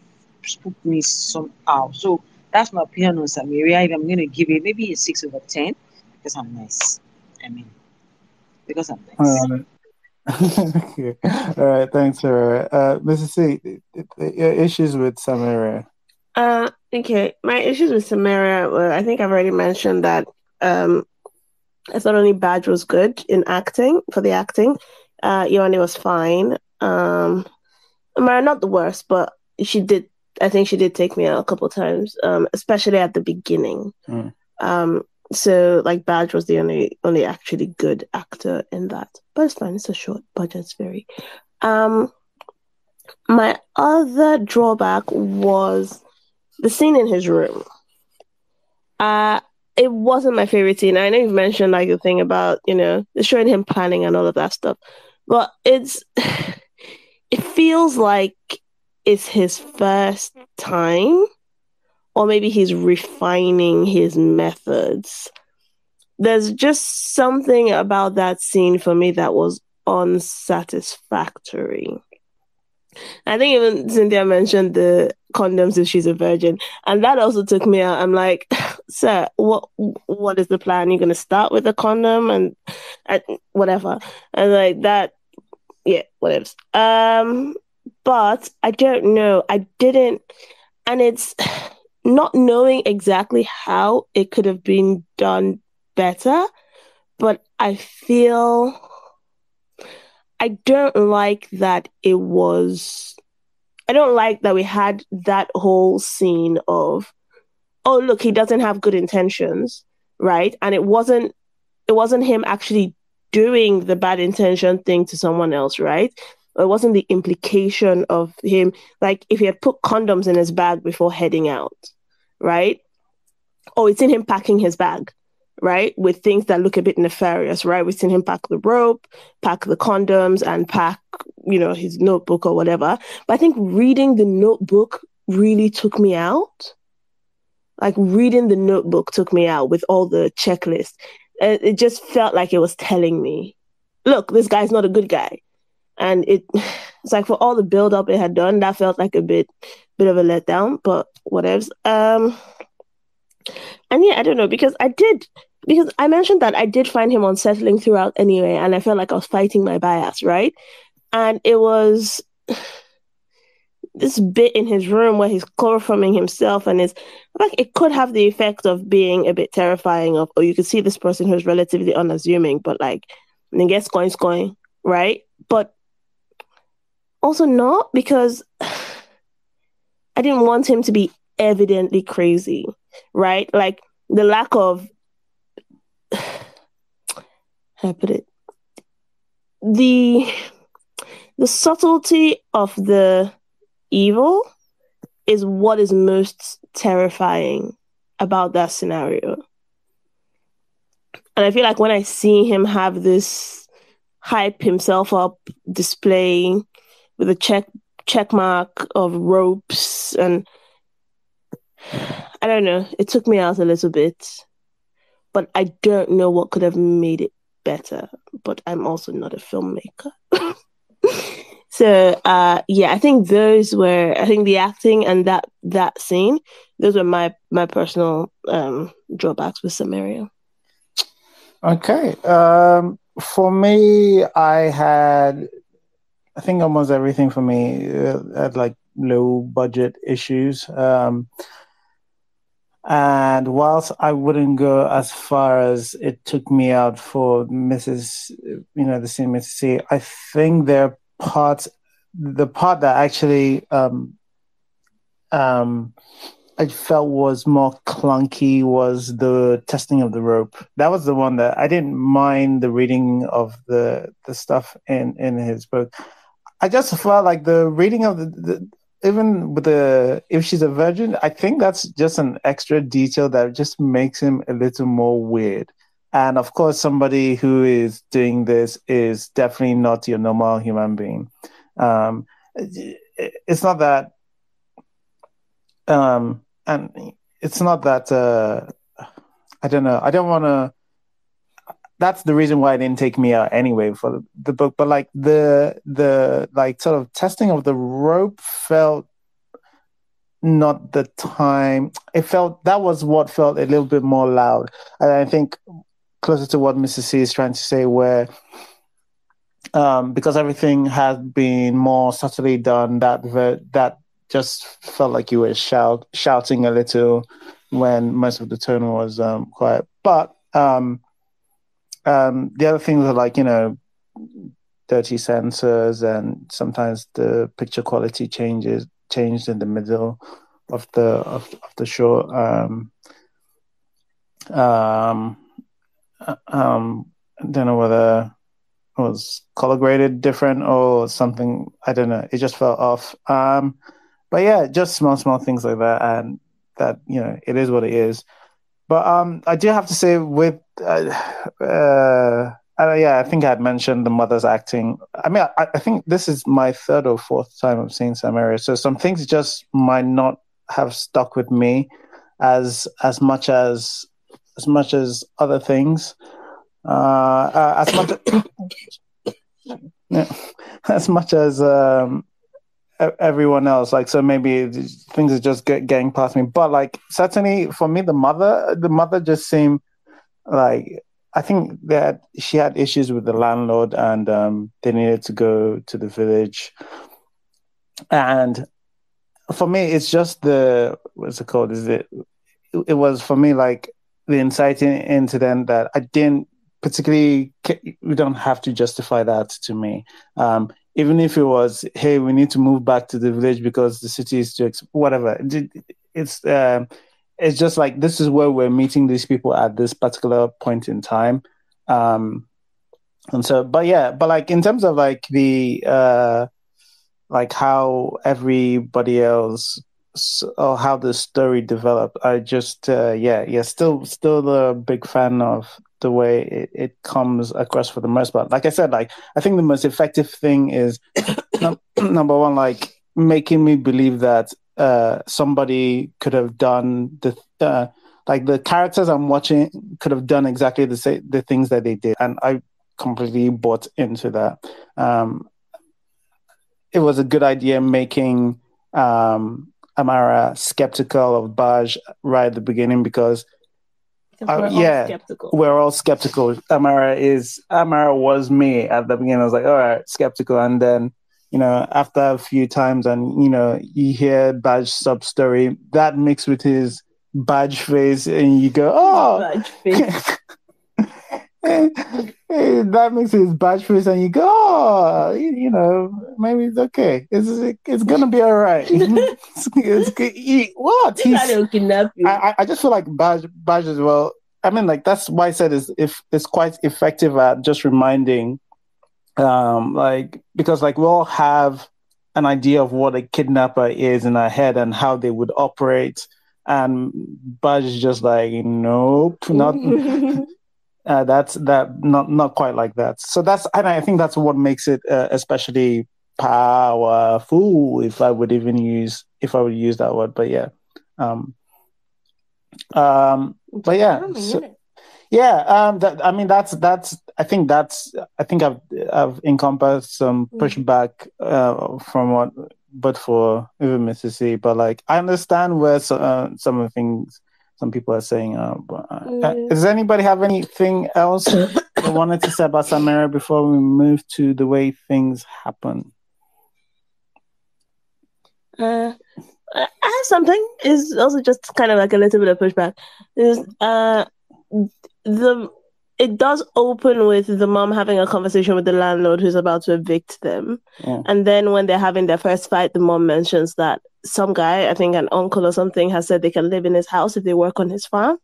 [SPEAKER 7] spooked me somehow. So that's my opinion on Samaria. If I'm going to give it maybe a 6 over 10 because I'm nice. I mean, because I'm nice.
[SPEAKER 1] Okay. All right. Thanks, Sarah. Mrs. C, your issues with Samaria.
[SPEAKER 3] Okay. My issues with Samaria, well, I think I've already mentioned that I thought only Badge was good in acting, for the acting. Yewande was fine. Amara, not the worst, but I think she did take me out a couple times, especially at the beginning. So like Badge was the only actually good actor in that. But it's fine, it's a short budget, it's very. My other drawback was the scene in his room. It wasn't my favorite scene. I know you've mentioned like the thing about, showing him planning and all of that stuff. But it feels like it's his first time, or maybe he's refining his methods. There's just something about that scene for me that was unsatisfactory. I think even Cynthia mentioned the condoms if she's a virgin, and that also took me out. I'm like, sir, what is the plan? You're gonna start with a condom and whatever, and like that, yeah, whatever. But I don't know. I didn't, and it's not knowing exactly how it could have been done better, but I feel I don't like that I don't like that we had that whole scene of, oh, look, he doesn't have good intentions, right? And it wasn't him actually doing the bad intention thing to someone else, right? It wasn't the implication of him, like if he had put condoms in his bag before heading out, right? Oh, it's in him packing his bag, right? With things that look a bit nefarious, right? We've seen him pack the rope, pack the condoms, and pack, his notebook or whatever. But I think reading the notebook really took me out. Like reading the notebook took me out with all the checklists. It just felt like it was telling me, look, this guy's not a good guy. And it's like for all the build up it had done, that felt like a bit of a letdown, but whatevs. And yeah, I don't know, because I mentioned that I did find him unsettling throughout anyway, and I felt like I was fighting my bias, right? And it was this bit in his room where he's chloroforming himself, and it could have the effect of being a bit terrifying of, oh, you could see this person who's relatively unassuming, but like, and then gets going, right? But also not, because I didn't want him to be evidently crazy, right? Like the lack of, how I put it, the subtlety of the evil is what is most terrifying about that scenario. And I feel like when I see him have this hype himself up display with a check mark of ropes, and I don't know, it took me out a little bit. but I don't know what could have made it better. But I'm also not a filmmaker. So I think the acting and that scene, those were my personal drawbacks with Samaria.
[SPEAKER 1] Okay. For me, I think almost everything for me had like low budget issues. And whilst I wouldn't go as far as it took me out for the scene Mrs. C, I think the part that actually I felt was more clunky was the testing of the rope. That was the one that I didn't mind the reading of the stuff in his book. I just felt like the reading of the even with if she's a virgin, I think that's just an extra detail that just makes him a little more weird. And of course, somebody who is doing this is definitely not your normal human being. It's not that. And it's not that I don't know. I don't want to. That's the reason why it didn't take me out anyway for the book. But like the like sort of testing of the rope felt not the time. It felt that was what felt a little bit more loud, and I think closer to what Mrs. C is trying to say, where because everything had been more subtly done, that just felt like you were shouting a little when most of the tone was quiet. But the other things are like, dirty sensors, and sometimes the picture quality changed in the middle of the show. I don't know whether it was color graded different or something. I don't know. It just felt off. But yeah, just small things like that, and that it is what it is. But I do have to say, with I think I had mentioned the mother's acting. I mean, I think this is my third or fourth time of seeing Samaria, so some things just might not have stuck with me as much as other things. As much as everyone else, like, so maybe things are just getting past me. But like, certainly for me, the mother just seemed like, I think that she had issues with the landlord, and they needed to go to the village. And for me, it's just what's it called? It was for me like the inciting incident that I didn't particularly. We don't have to justify that to me. Even if it was, hey, we need to move back to the village because the city is too whatever. It's just like, this is where we're meeting these people at this particular point in time. And so, but like in terms of like the like how everybody else or how the story developed, I just still a big fan of the way it comes across for the most part. Like I said, like I think the most effective thing is number one, like making me believe that somebody could have done like the characters I'm watching could have done exactly the things that they did, and I completely bought into that. It was a good idea making Amara skeptical of Baj right at the beginning, because we're all skeptical. Amara was me at the beginning. I was like, all right, skeptical, and then after a few times, and you hear Baj's sub story that mixed with his Baj face, and you go, oh, Baj face. That makes his Baj face, and you go, oh, maybe it's okay. It's gonna be all right. What? I just feel like Baj as well. I mean, like, that's why I said it's quite effective at just reminding, like, because like we all have an idea of what a kidnapper is in our head and how they would operate, and Baj is just like, nope, not. That's not quite like that. So and I think that's what makes it especially powerful, if I would use that word. But yeah, but yeah, Yeah, I think I've encompassed some pushback from what, but for even Mrs. C. But like, I understand where some of the things some people are saying. Does anybody have anything else they wanted to say about Samaria before we move to the way things happen?
[SPEAKER 3] I have something. It's also just kind of like a little bit of pushback. It does open with the mom having a conversation with the landlord who's about to evict them.
[SPEAKER 1] Yeah.
[SPEAKER 3] And then when they're having their first fight, the mom mentions that some guy, I think an uncle or something, has said they can live in his house if they work on his farm.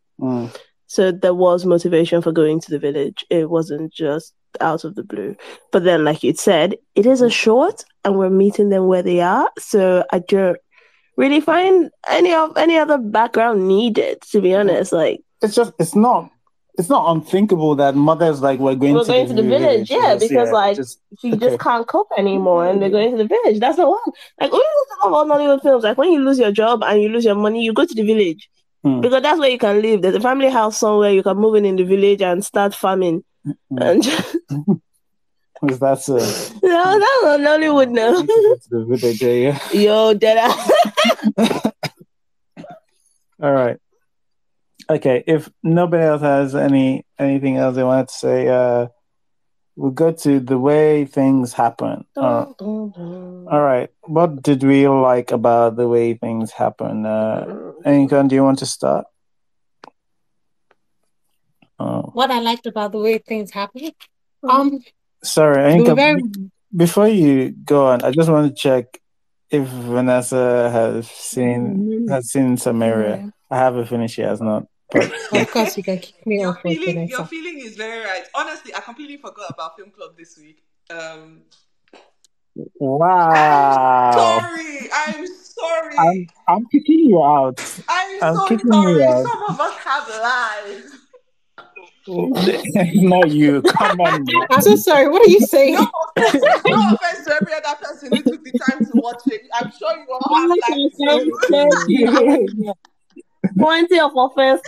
[SPEAKER 3] So there was motivation for going to the village. It wasn't just out of the blue. But then, like you said, it is a short and we're meeting them where they are. So I don't really find any other background needed, to be honest. Like,
[SPEAKER 1] it's not unthinkable that mothers like we're going to the village.
[SPEAKER 3] Yeah, because she just can't cope anymore, and they're going to the village. That's the one. Like, when you talk about Nollywood films, like when you lose your job and you lose your money, you go to the village because that's where you can live. There's a family house somewhere you can move in the village and start farming. And
[SPEAKER 1] is that so?
[SPEAKER 3] No, that's not Nollywood now.
[SPEAKER 1] Go to the village, yeah.
[SPEAKER 3] Yo, Dada.
[SPEAKER 1] All right. Okay, if nobody else has anything else they want to say, we'll go to the way things happen. All right. What did we like about the way things happen? Anyone, do you want to start?
[SPEAKER 4] What I liked about the way things happen?
[SPEAKER 1] Sorry, Inka, before you go on, I just want to check if Vanessa has seen Samaria. I haven't finished. She has not. But
[SPEAKER 4] of course, you can kick me off.
[SPEAKER 8] Your feeling is very right. Honestly, I completely forgot about Film Club this week.
[SPEAKER 1] Wow.
[SPEAKER 8] I'm sorry.
[SPEAKER 1] I'm kicking you out.
[SPEAKER 8] I'm so sorry. Some of us have lives.
[SPEAKER 1] Not you. Come on.
[SPEAKER 4] I'm so sorry. What are you saying?
[SPEAKER 8] No offense to every other person who took the time to watch it. I'm sure you all have lives.
[SPEAKER 3] Plenty of offense.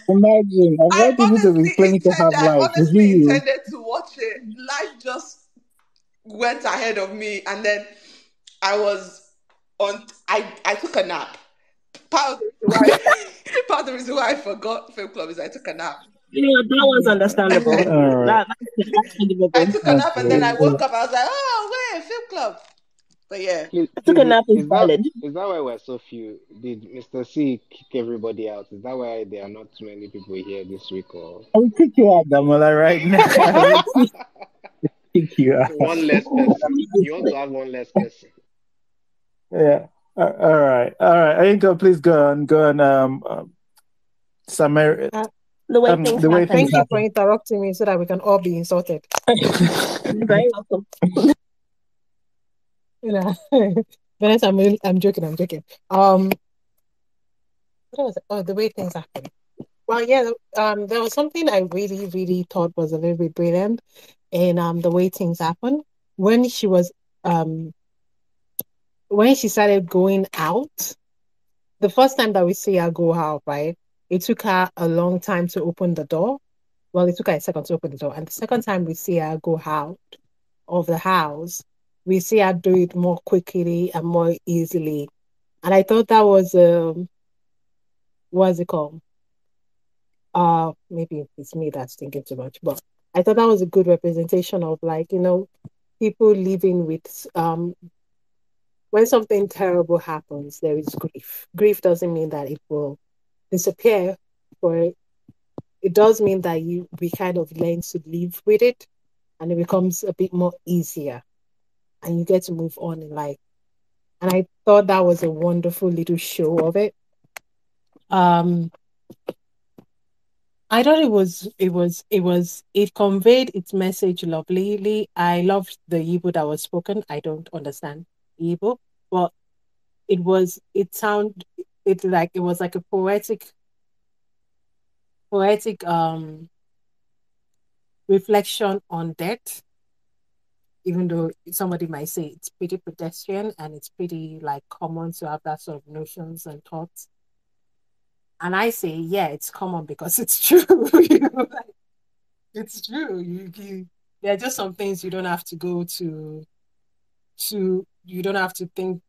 [SPEAKER 1] Imagine, I want people to be claiming to have life.
[SPEAKER 8] I honestly intended to watch it. Life just went ahead of me, and then I took a nap. Part of the reason why I forgot Film Club is I took a nap.
[SPEAKER 3] Yeah, that was understandable.
[SPEAKER 1] Right.
[SPEAKER 8] I took a nap and then I woke up. I was like, oh, wait, Film Club. But yeah,
[SPEAKER 3] I took a nap is valid.
[SPEAKER 9] Is that why we're so few? Did Mr. C kick everybody out? Is that why there are not too many people here this week? Or
[SPEAKER 1] I will kick you out, Damola, right now. Kick you out.
[SPEAKER 9] One less person. You want to have one less person.
[SPEAKER 1] Yeah. All right. Inka, please go on. Samaria.
[SPEAKER 3] The way things happen.
[SPEAKER 4] Thank you for interrupting me so that we can all be insulted.
[SPEAKER 3] Very welcome.
[SPEAKER 4] Vanessa, I'm joking. What was it? Oh, the way things happen. Well, yeah. There was something I really, really thought was a little bit brilliant in the way things happen when she was when she started going out. The first time that we see her go out, right? It took her a long time to open the door. Well, it took her a second to open the door, and the second time we see her go out of the house, we see her do it more quickly and more easily. And I thought that was what's it called? Maybe it's me that's thinking too much, but I thought that was a good representation of, like, people living with when something terrible happens, there is grief. Grief doesn't mean that it will disappear, but it does mean that we kind of learn to live with it, and it becomes a bit more easier, and you get to move on in life. And I thought that was a wonderful little show of it. I thought it conveyed its message lovely. I loved the Igbo that was spoken. I don't understand Igbo, but it was like a poetic reflection on death, even though somebody might say it's pretty pedestrian and it's pretty like common to have that sort of notions and thoughts. And I say, yeah, it's common because it's true. Like, it's true. There are just some things you don't have to go you don't have to think,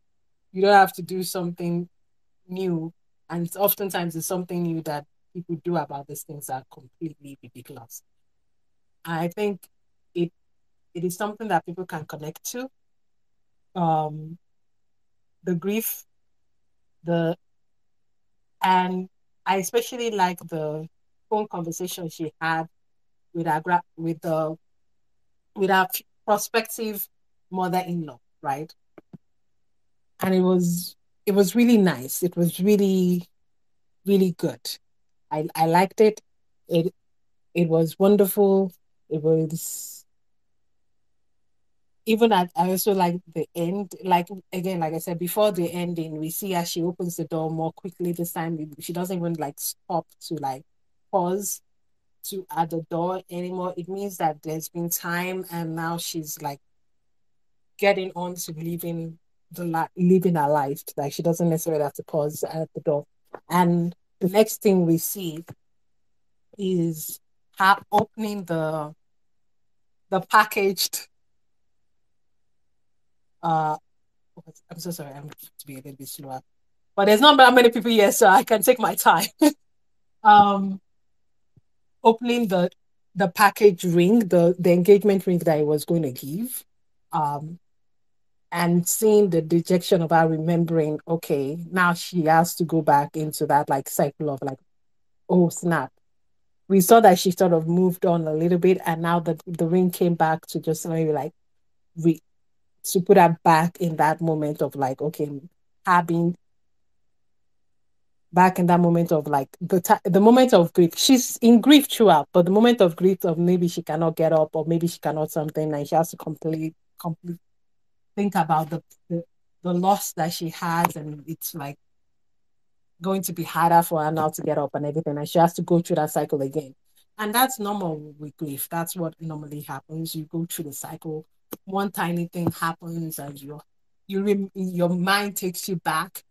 [SPEAKER 4] you don't have to do something new. And oftentimes it's something new that people do about these things are completely ridiculous. I think it it is something that people can connect to. Um, the grief, the and I especially like the phone conversation she had with with our prospective mother-in-law, right? And it was really nice. It was really really good. I liked it. It it was wonderful. It was even at I also like the end. Like again, like I said before the ending, we see as she opens the door more quickly this time. She doesn't even like stop to like pause to at the door anymore. It means that there's been time and now she's like getting on to living her life. Like she doesn't necessarily have to pause at the door. And the next thing we see is her opening the packaged uh I'm so sorry, I'm going to be a little bit slower. But there's not that many people here, so I can take my time. um Opening the package ring, the engagement ring that I was going to give. Um and seeing the dejection of her remembering, okay, now she has to go back into that like cycle of like, oh snap. We saw that she sort of moved on a little bit, and now that the ring came back to just maybe like re- to put her back in that moment of like, okay, having back in that moment of like the moment of grief. She's in grief throughout, but the moment of grief of maybe she cannot get up or maybe she cannot something, and she has to complete think about the loss that she has, and it's like going to be harder for her now to get up and everything, and she has to go through that cycle again. And that's normal with grief. That's what normally happens. You go through the cycle. One tiny thing happens, and your mind takes you back,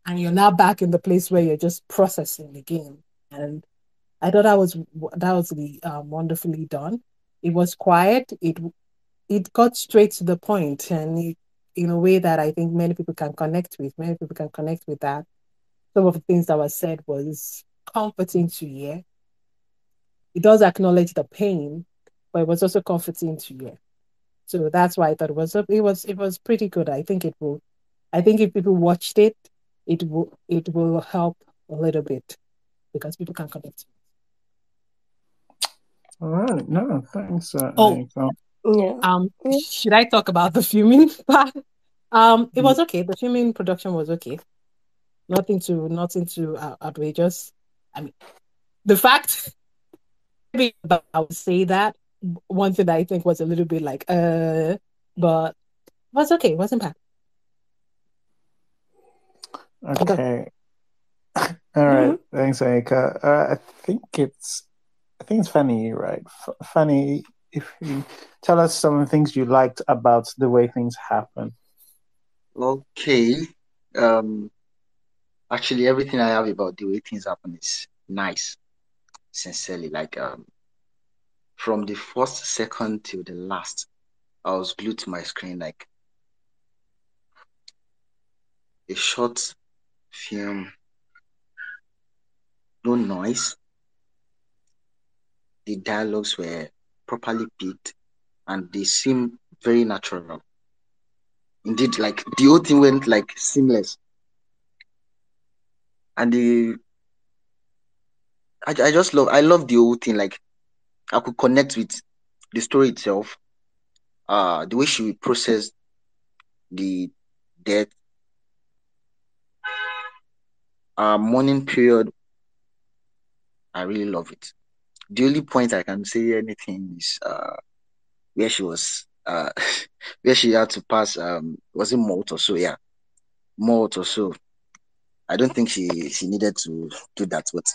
[SPEAKER 4] and you're now back in the place where you're just processing again. And I thought that was really wonderfully done. It was quiet. It got straight to the point, and in a way that I think many people can connect with. Many people can connect with that. Some of the things that was said was comforting to hear. It does acknowledge the pain, but it was also comforting to hear. So that's why I thought it was pretty good. I think it will. I think if people watched it, it will help a little bit because people can connect.
[SPEAKER 1] All right. No, thanks.
[SPEAKER 4] Oh,
[SPEAKER 3] Yeah.
[SPEAKER 4] should I talk about the filming part? It was okay. The filming production was okay. Nothing too outrageous. I mean, the fact maybe I would say that one thing that I think was a little bit like but it was okay. It wasn't bad.
[SPEAKER 1] Okay. All right. Thanks, Anika. I think it's funny, right? Funny if you tell us some of the things you liked about the way things happen.
[SPEAKER 6] Okay. Um, Actually, everything I have about the way things happen is nice. Sincerely, like from the first second till the last, I was glued to my screen like a short film, no noise. The dialogues were properly picked and they seem very natural. Indeed, like the whole thing went like seamless. And I just I love the whole thing. Like I could connect with the story itself. The way she would process the death, mourning period, I really love it. The only point I can say anything is where she was where she had to pass was it Malt or so, yeah. Malt or so. I don't think she needed to do that, but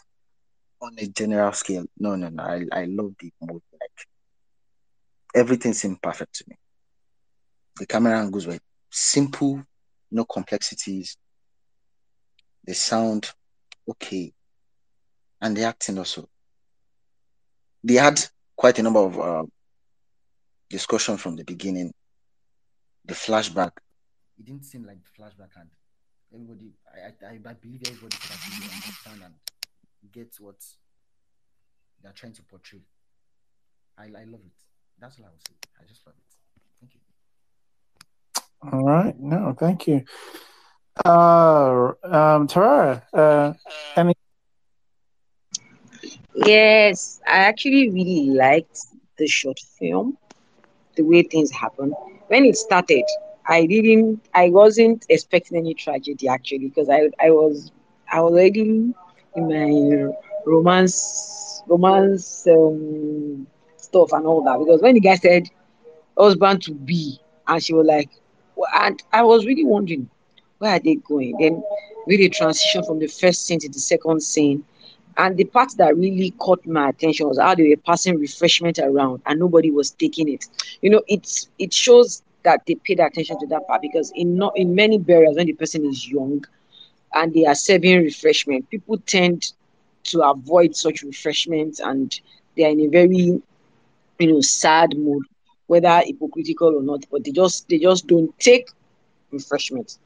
[SPEAKER 6] on a general scale, no. I love the movie. Like everything seemed perfect to me. The camera angles were simple, no complexities. The sound, okay. and the acting also. They had quite a number of discussion from the beginning. The flashback, it didn't seem like the flashback had everybody. I believe everybody could actually understand and get what they're trying to portray. I love it. That's all I would say. I just love it. Thank you.
[SPEAKER 1] All right. No, thank you. Tarara, any?
[SPEAKER 7] Yes, I actually really liked the short film, the way things happened. When it started, I wasn't expecting any tragedy actually, because I was already in my romance stuff and all that. Because when the guy said husband to be, and she was like, and I was really wondering, where are they going? Then really transition from the first scene to the second scene. And the part that really caught my attention was how they were passing refreshment around and nobody was taking it. It shows that they paid attention to that part, because in many burials, when the person is young and they are serving refreshment, people tend to avoid such refreshments, and they are in a very sad mood, whether hypocritical or not, but they just don't take refreshment.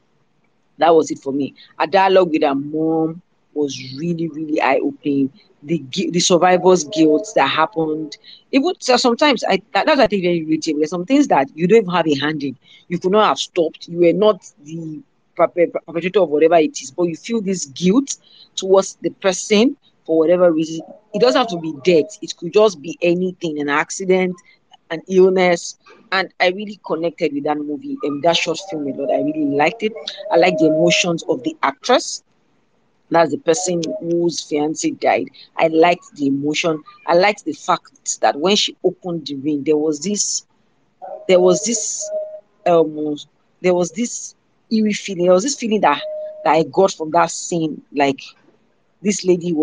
[SPEAKER 7] That was it for me. A dialogue with her mom was really, really eye opening. The survivor's guilt that happened. Even so sometimes that's I think very relatable. There's some things that you don't even have a hand in. You could not have stopped. You were not the perpetrator of whatever it is, but you feel this guilt towards the person for whatever reason. It doesn't have to be death. It could just be anything, an accident, an illness. And I really connected with that movie and that short film a lot. I really liked it. I like the emotions of the actress. That's the person whose fiance died. I liked the emotion. I liked the fact that when she opened the ring, there was this, um, there was this eerie feeling. There was this feeling that I got from that scene. Like this lady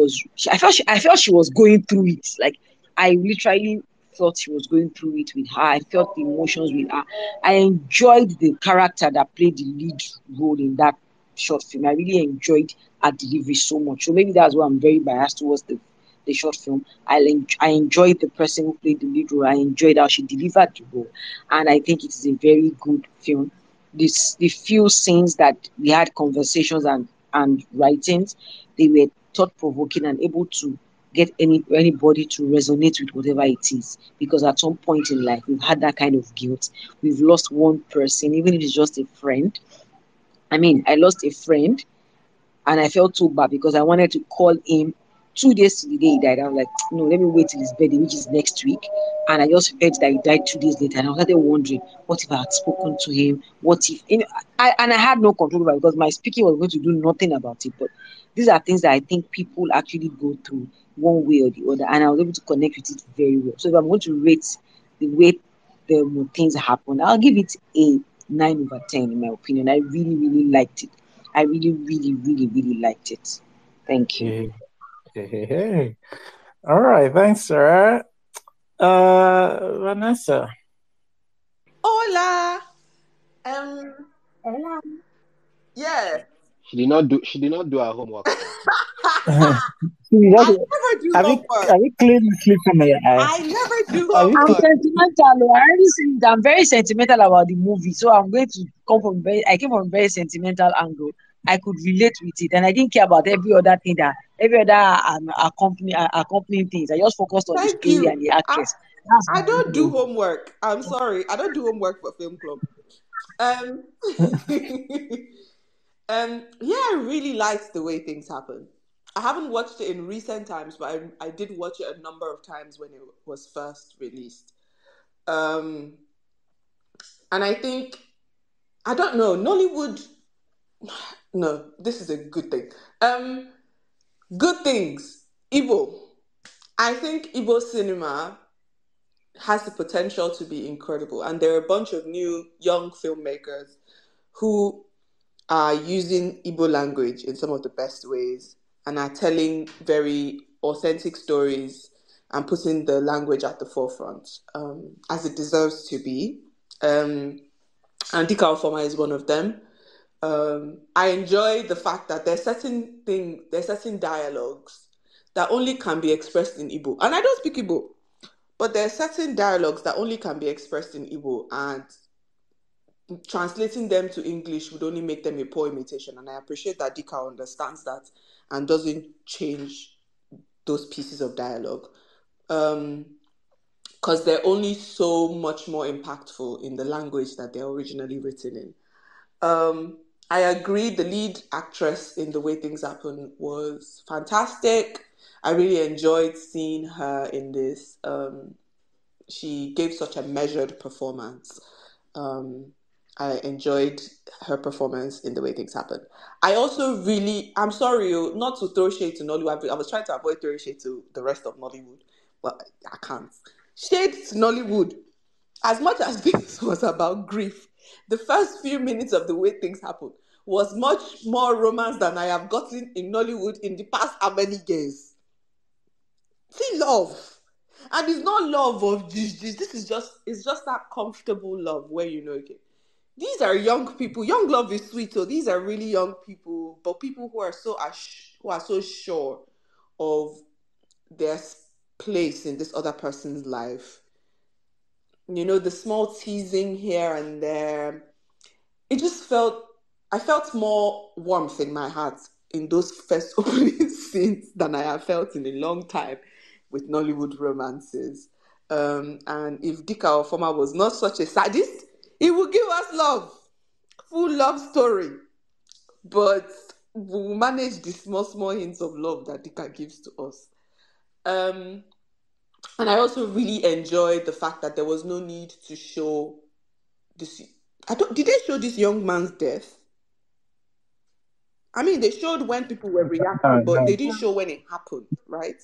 [SPEAKER 7] I felt she was going through it. Like I literally felt she was going through it with her. I felt the emotions with her. I enjoyed the character that played the lead role in that short film. I really enjoyed her delivery so much. So maybe that's why I'm very biased towards the short film. I enjoyed the person who played the lead role. I enjoyed how she delivered the role, and I think it is a very good film. The few scenes that we had conversations and writings, they were thought provoking and able to get anybody to resonate with whatever it is. Because at some point in life, we've had that kind of guilt. We've lost one person, even if it's just a friend. I mean, I lost a friend and I felt so bad because I wanted to call him 2 days to the day he died. I was like, no, let me wait till his birthday, which is next week. And I just heard that he died 2 days later. And I started wondering, what if I had spoken to him? What if, I had no control over it because my speaking was going to do nothing about it. But these are things that I think people actually go through one way or the other. And I was able to connect with it very well. So if I'm going to rate the way the things happen, I'll give it a 9/10 in my opinion. I really, really liked it. I really, really, really, really liked it. Thank you.
[SPEAKER 1] Hey. All right. Thanks, Sarah. Vanessa.
[SPEAKER 8] Hola.
[SPEAKER 4] Hello.
[SPEAKER 8] Yeah.
[SPEAKER 9] She did not do her homework.
[SPEAKER 8] I never do homework.
[SPEAKER 1] Have you cleaned the sleep from your eye?
[SPEAKER 8] I never do
[SPEAKER 1] Have you
[SPEAKER 7] I'm
[SPEAKER 8] homework.
[SPEAKER 7] sentimental. I already said I'm very sentimental about the movie, so I'm going to I came from a very sentimental angle. I could relate with it, and I didn't care about every other accompanying things. I just focused on the
[SPEAKER 8] Thank
[SPEAKER 7] story and
[SPEAKER 8] you.
[SPEAKER 7] the actress. That's
[SPEAKER 8] I
[SPEAKER 7] my
[SPEAKER 8] don't do
[SPEAKER 7] own.
[SPEAKER 8] homework. I'm sorry. I don't do homework for film club. Um, yeah, I really liked the way things happen. I haven't watched it in recent times, but I did watch it a number of times when it was first released. And I think, I don't know, Nollywood, no, this is a good thing. Good things. Igbo. I think Igbo cinema has the potential to be incredible. And there are a bunch of new young filmmakers who are using Igbo language in some of the best ways and are telling very authentic stories and putting the language at the forefront, as it deserves to be. And Dika Ofoma is one of them. I enjoy the fact that there's certain dialogues that only can be expressed in Igbo. And I don't speak Igbo, but there are certain dialogues that only can be expressed in Igbo, and translating them to English would only make them a poor imitation. And I appreciate that Dika understands that and doesn't change those pieces of dialogue. Because they're only so much more impactful in the language that they're originally written in. I agree, the lead actress in The Way Things Happen was fantastic. I really enjoyed seeing her in this. She gave such a measured performance. I enjoyed her performance in The Way Things Happen. I also I'm sorry, not to throw shade to Nollywood. I was trying to avoid throwing shade to the rest of Nollywood, but I can't. Shade to Nollywood. As much as this was about grief, the first few minutes of The Way Things Happen was much more romance than I have gotten in Nollywood in the past how many years. See, love. And it's not love of this. It's just that comfortable love where okay, these are young people. Young love is sweet, so these are really young people, but people who are so sure of their place in this other person's life. The small teasing here and there. I felt more warmth in my heart in those first opening scenes than I have felt in a long time with Nollywood romances. And if Dika Ofoma was not such a sadist, he would give us love, full love story. But we'll manage the small hints of love that Dika gives to us. And I also really enjoyed the fact that there was no need to show this. Did they show this young man's death? I mean, they showed when people were reacting, but they didn't show when it happened, right?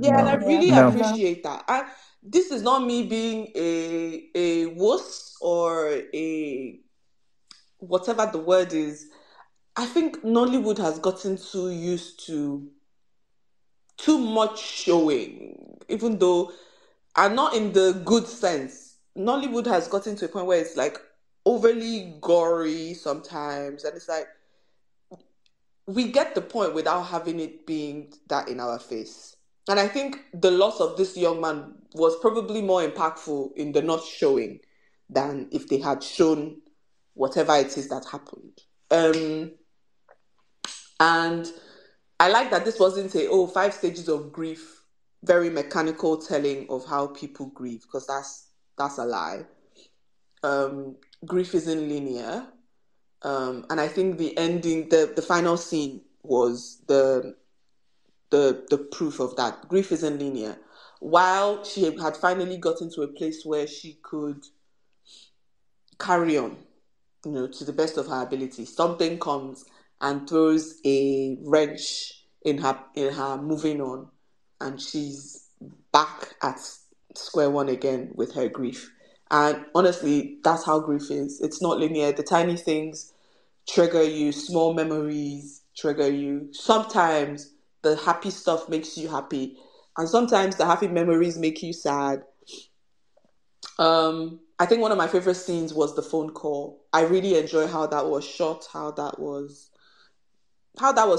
[SPEAKER 8] Yeah, and I really appreciate that. This is not me being a wuss or a whatever the word is. I think Nollywood has gotten too used to too much showing, even though, and not in the good sense. Nollywood has gotten to a point where it's like overly gory sometimes, and it's like we get the point without having it being that in our face. And I think the loss of this young man was probably more impactful in the not showing than if they had shown whatever it is that happened. And I like that this wasn't 5 stages of grief, very mechanical telling of how people grieve, because that's a lie. Grief isn't linear. And I think the ending, the final scene was the proof of that. Grief isn't linear. While she had finally gotten to a place where she could carry on, to the best of her ability, something comes and throws a wrench in her moving on, and she's back at square one again with her grief. And honestly, that's how grief is. It's not linear. The tiny things trigger you, small memories trigger you. Sometimes the happy stuff makes you happy, and sometimes the happy memories make you sad. I think one of my favorite scenes was the phone call. I really enjoy how that was shot, how that was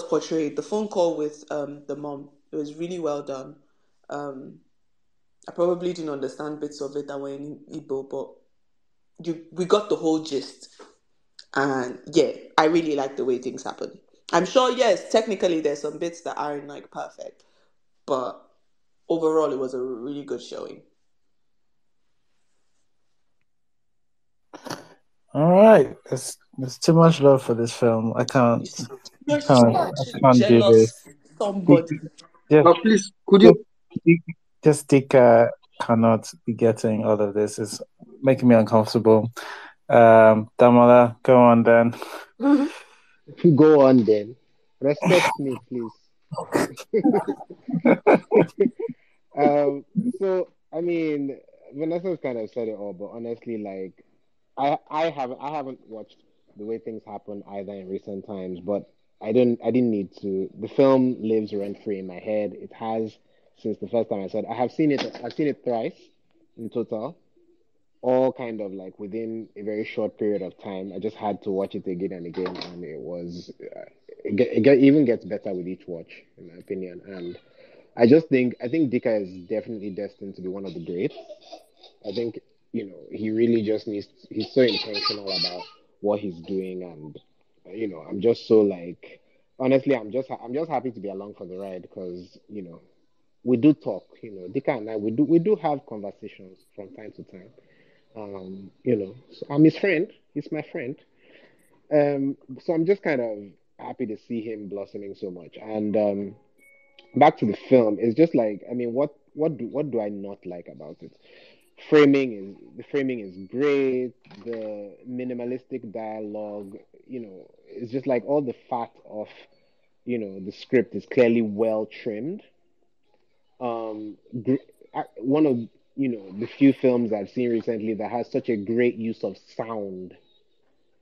[SPEAKER 8] portrayed. The phone call with the mom. It was really well done. I probably didn't understand bits of it that were in Igbo, but we got the whole gist. And yeah, I really like the way things happen. I'm sure, yes, technically there's some bits that aren't like perfect, but overall it was a really good showing.
[SPEAKER 1] All right, there's too much love for this film. I can't
[SPEAKER 8] You're such a
[SPEAKER 1] do
[SPEAKER 8] jealous
[SPEAKER 1] this.
[SPEAKER 8] somebody.
[SPEAKER 6] But please, could you?
[SPEAKER 1] Just Dika cannot be getting all of this. It's making me uncomfortable. Damola, go on then.
[SPEAKER 9] Go on then. Respect me, please. So I mean, Vanessa's kind of said it all, but honestly, like, I haven't watched The Way Things Happen either in recent times, but I didn't need to. The film lives rent free in my head. It has since the first time I saw it. I've seen it thrice in total, all kind of like within a very short period of time. I just had to watch it again and again, and even gets better with each watch, in my opinion. And I think Dika is definitely destined to be one of the greats. I think, he really just he's so intentional about what he's doing. And, I'm just so like, honestly, I'm just happy to be along for the ride because, we do talk, Dika and I, we do have conversations from time to time. So I'm his friend. He's my friend. So I'm just kind of happy to see him blossoming so much. And back to the film, it's just like, I mean, what do I not like about it? The framing is great. The minimalistic dialogue, it's just like all the fat of, the script is clearly well trimmed. One of the few films I've seen recently that has such a great use of sound.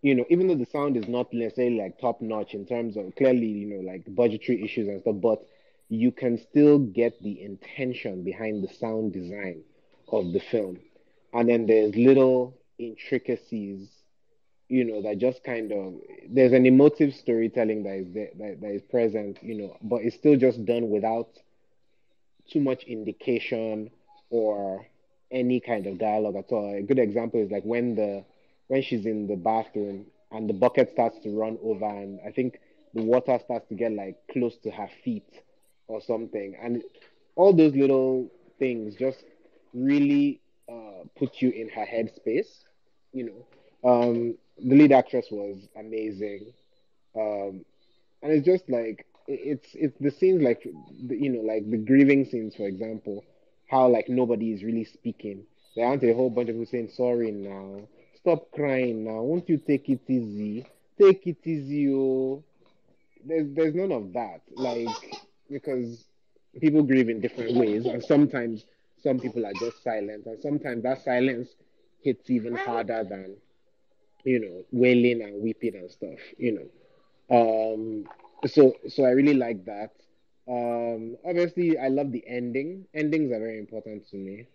[SPEAKER 9] Even though the sound is not necessarily like top notch in terms of clearly, like budgetary issues and stuff, but you can still get the intention behind the sound design of the film. And then there's little intricacies, that just kind of there's an emotive storytelling that is there, that is present, but it's still just done without too much indication or any kind of dialogue at all. A good example is like when she's in the bathroom and the bucket starts to run over, and I think the water starts to get like close to her feet or something. And all those little things just really put you in her headspace. You the lead actress was amazing. Um, and it's just like it's the scenes like like the grieving scenes, for example, how like nobody is really speaking. There aren't a whole bunch of people saying sorry now, stop crying now, won't you take it easy, oh. There's none of that, like, because people grieve in different ways, and sometimes some people are just silent, and sometimes that silence hits even harder than wailing and weeping and stuff. So I really like that. Obviously, I love the ending. Endings are very important to me.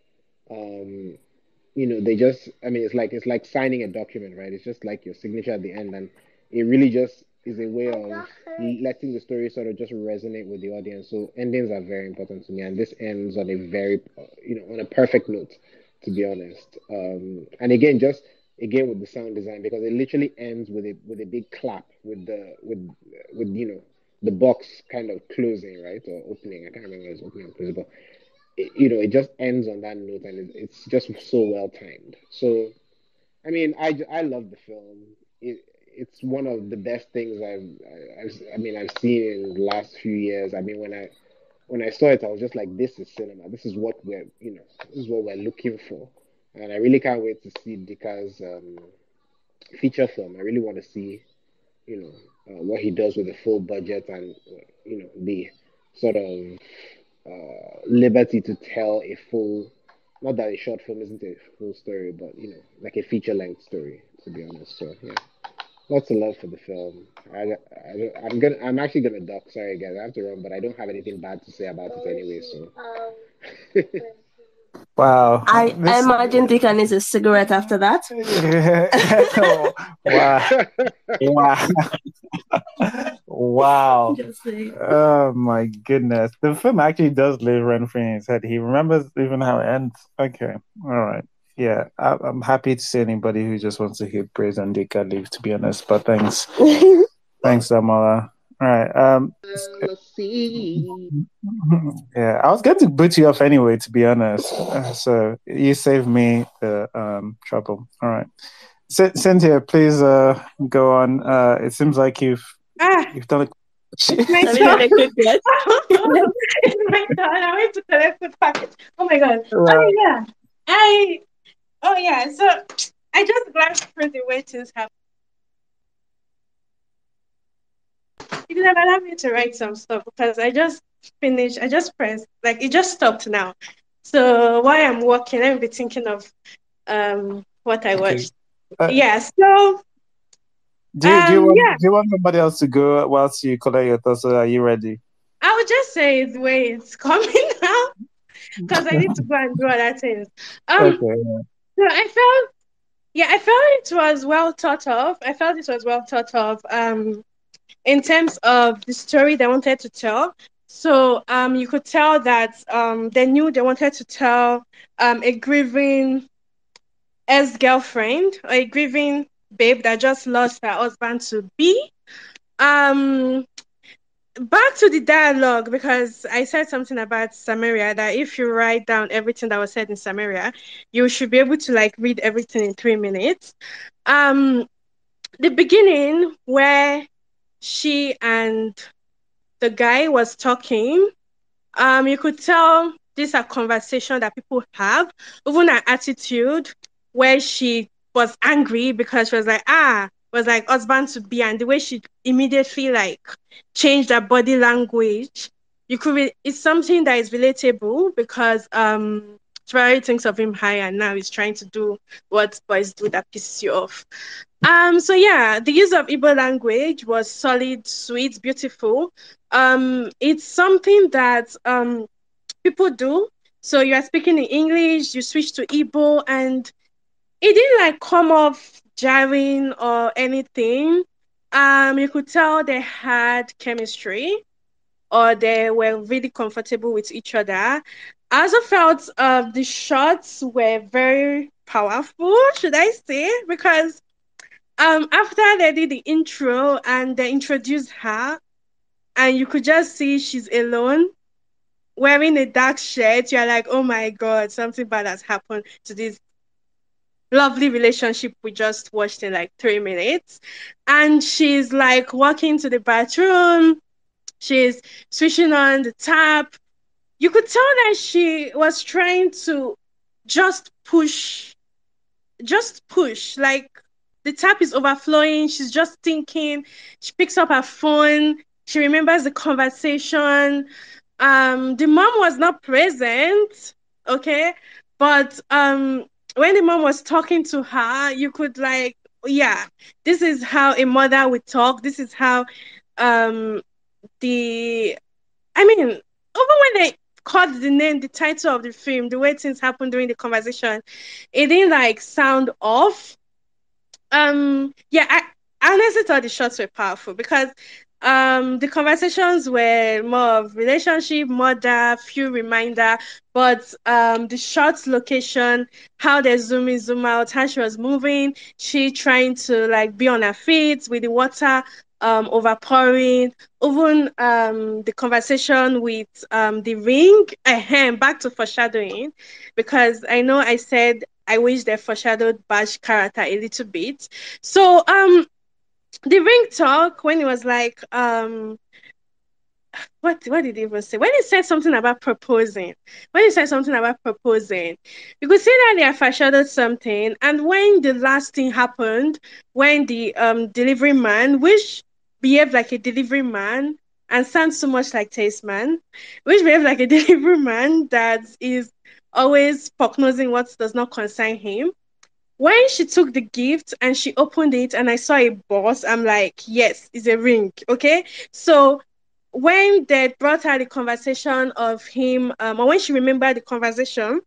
[SPEAKER 9] Um, they just, I mean, it's like signing a document, right? It's just like your signature at the end, and it really just is a way of letting the story sort of just resonate with the audience. So endings are very important to me, and this ends on a very, on a perfect note, to be honest. And again, just again with the sound design, because it literally ends with a big clap with the box kind of closing, right, or opening. I can't remember if it's opening or closing, but it just ends on that note, and it's just so well timed. So I mean, I love the film. It's one of the best things I've seen in the last few years. I mean, when I saw it, I was just like, this is cinema. This is what we're looking for, and I really can't wait to see Dika's feature film. I really want to see what he does with the full budget, and the sort of liberty to tell a full, not that a short film isn't a full story, but like a feature length story, to be honest. So yeah, lots of love for the film. I'm actually gonna duck. Sorry guys, I have to run, but I don't have anything bad to say about it anyway. So
[SPEAKER 1] Wow.
[SPEAKER 3] I imagine Dika needs a cigarette after that.
[SPEAKER 1] Wow. Wow. Oh my goodness. The film actually does live rent free in his head. He remembers even how it ends. Okay. All right. Yeah. I'm happy to see anybody who just wants to hear praise on Dika leave, to be honest. But thanks. Thanks, Amala. All right. Yeah, I was going to boot you off anyway, to be honest. So you saved me the trouble. All right. Cynthia, please go on. It seems like you've done a
[SPEAKER 5] It's my turn. It's my turn. I went to collect the package. Oh my god.
[SPEAKER 1] Wow.
[SPEAKER 5] Oh yeah. So I just glanced through the way things happen. You could have allowed me to write some stuff because I just finished. I just pressed. Like it just stopped now. So while I'm walking, I'll be thinking of what I watched. Yeah. So
[SPEAKER 1] do you want somebody else to go whilst you collect your thoughts? So are you ready?
[SPEAKER 5] I would just say the way it's coming now because I need to go and do other things.
[SPEAKER 1] Okay.
[SPEAKER 5] So I felt it was well thought of. in terms of the story they wanted to tell. So you could tell that they knew they wanted to tell a grieving ex-girlfriend or a grieving babe that just lost her husband to be. Um Back to the dialogue, because I said something about Samaria, that if you write down everything that was said in Samaria, you should be able to like read everything in 3 minutes. Um the beginning where she and the guy was talking, you could tell these are conversations that people have, even her attitude, where she was angry because she was like, was like husband to be, and the way she immediately like changed her body language. It's something that is relatable because she probably thinks of him high and now he's trying to do what boys do that pisses you off. So yeah, the use of Igbo language was solid, sweet, beautiful. It's something that people do. So you are speaking in English, you switch to Igbo, and it didn't like come off jarring or anything. You could tell they had chemistry or they were really comfortable with each other. I also felt the shots were very powerful, should I say, because after they did the intro and they introduced her, and you could just see she's alone wearing a dark shirt, you're like, oh my god, something bad has happened to this lovely relationship we just watched in like 3 minutes. And she's like walking to the bathroom, she's switching on the tap. You could tell that she was trying to just push like the tap is overflowing, she's just thinking. She picks up her phone, she remembers the conversation. The mom was not present, okay, but when the mom was talking to her, you could like, yeah, this is how a mother would talk, this is how um the I mean, even when they called the name, the title of the film, the way things happened during the conversation, it didn't like sound off. Yeah, I honestly thought the shots were powerful because the conversations were more of relationship, mother, few reminder, but the shots location, how they zoom in, zoom out, how she was moving, she trying to like be on her feet with the water overpouring, even the conversation with the ring, back to foreshadowing, because I know I said I wish they foreshadowed Bash character a little bit. So the ring talk when it was like what did he even say? When he said something about proposing, you could see that they have foreshadowed something. And when the last thing happened, when the delivery man, which behaved like a delivery man and sounds so much like Taste Man, which behaved like a delivery man that is always prognosing what does not concern him, when she took the gift and she opened it and I saw a boss, I'm like, yes, it's a ring. Okay. So when they brought her the conversation of him, or when she remembered the conversation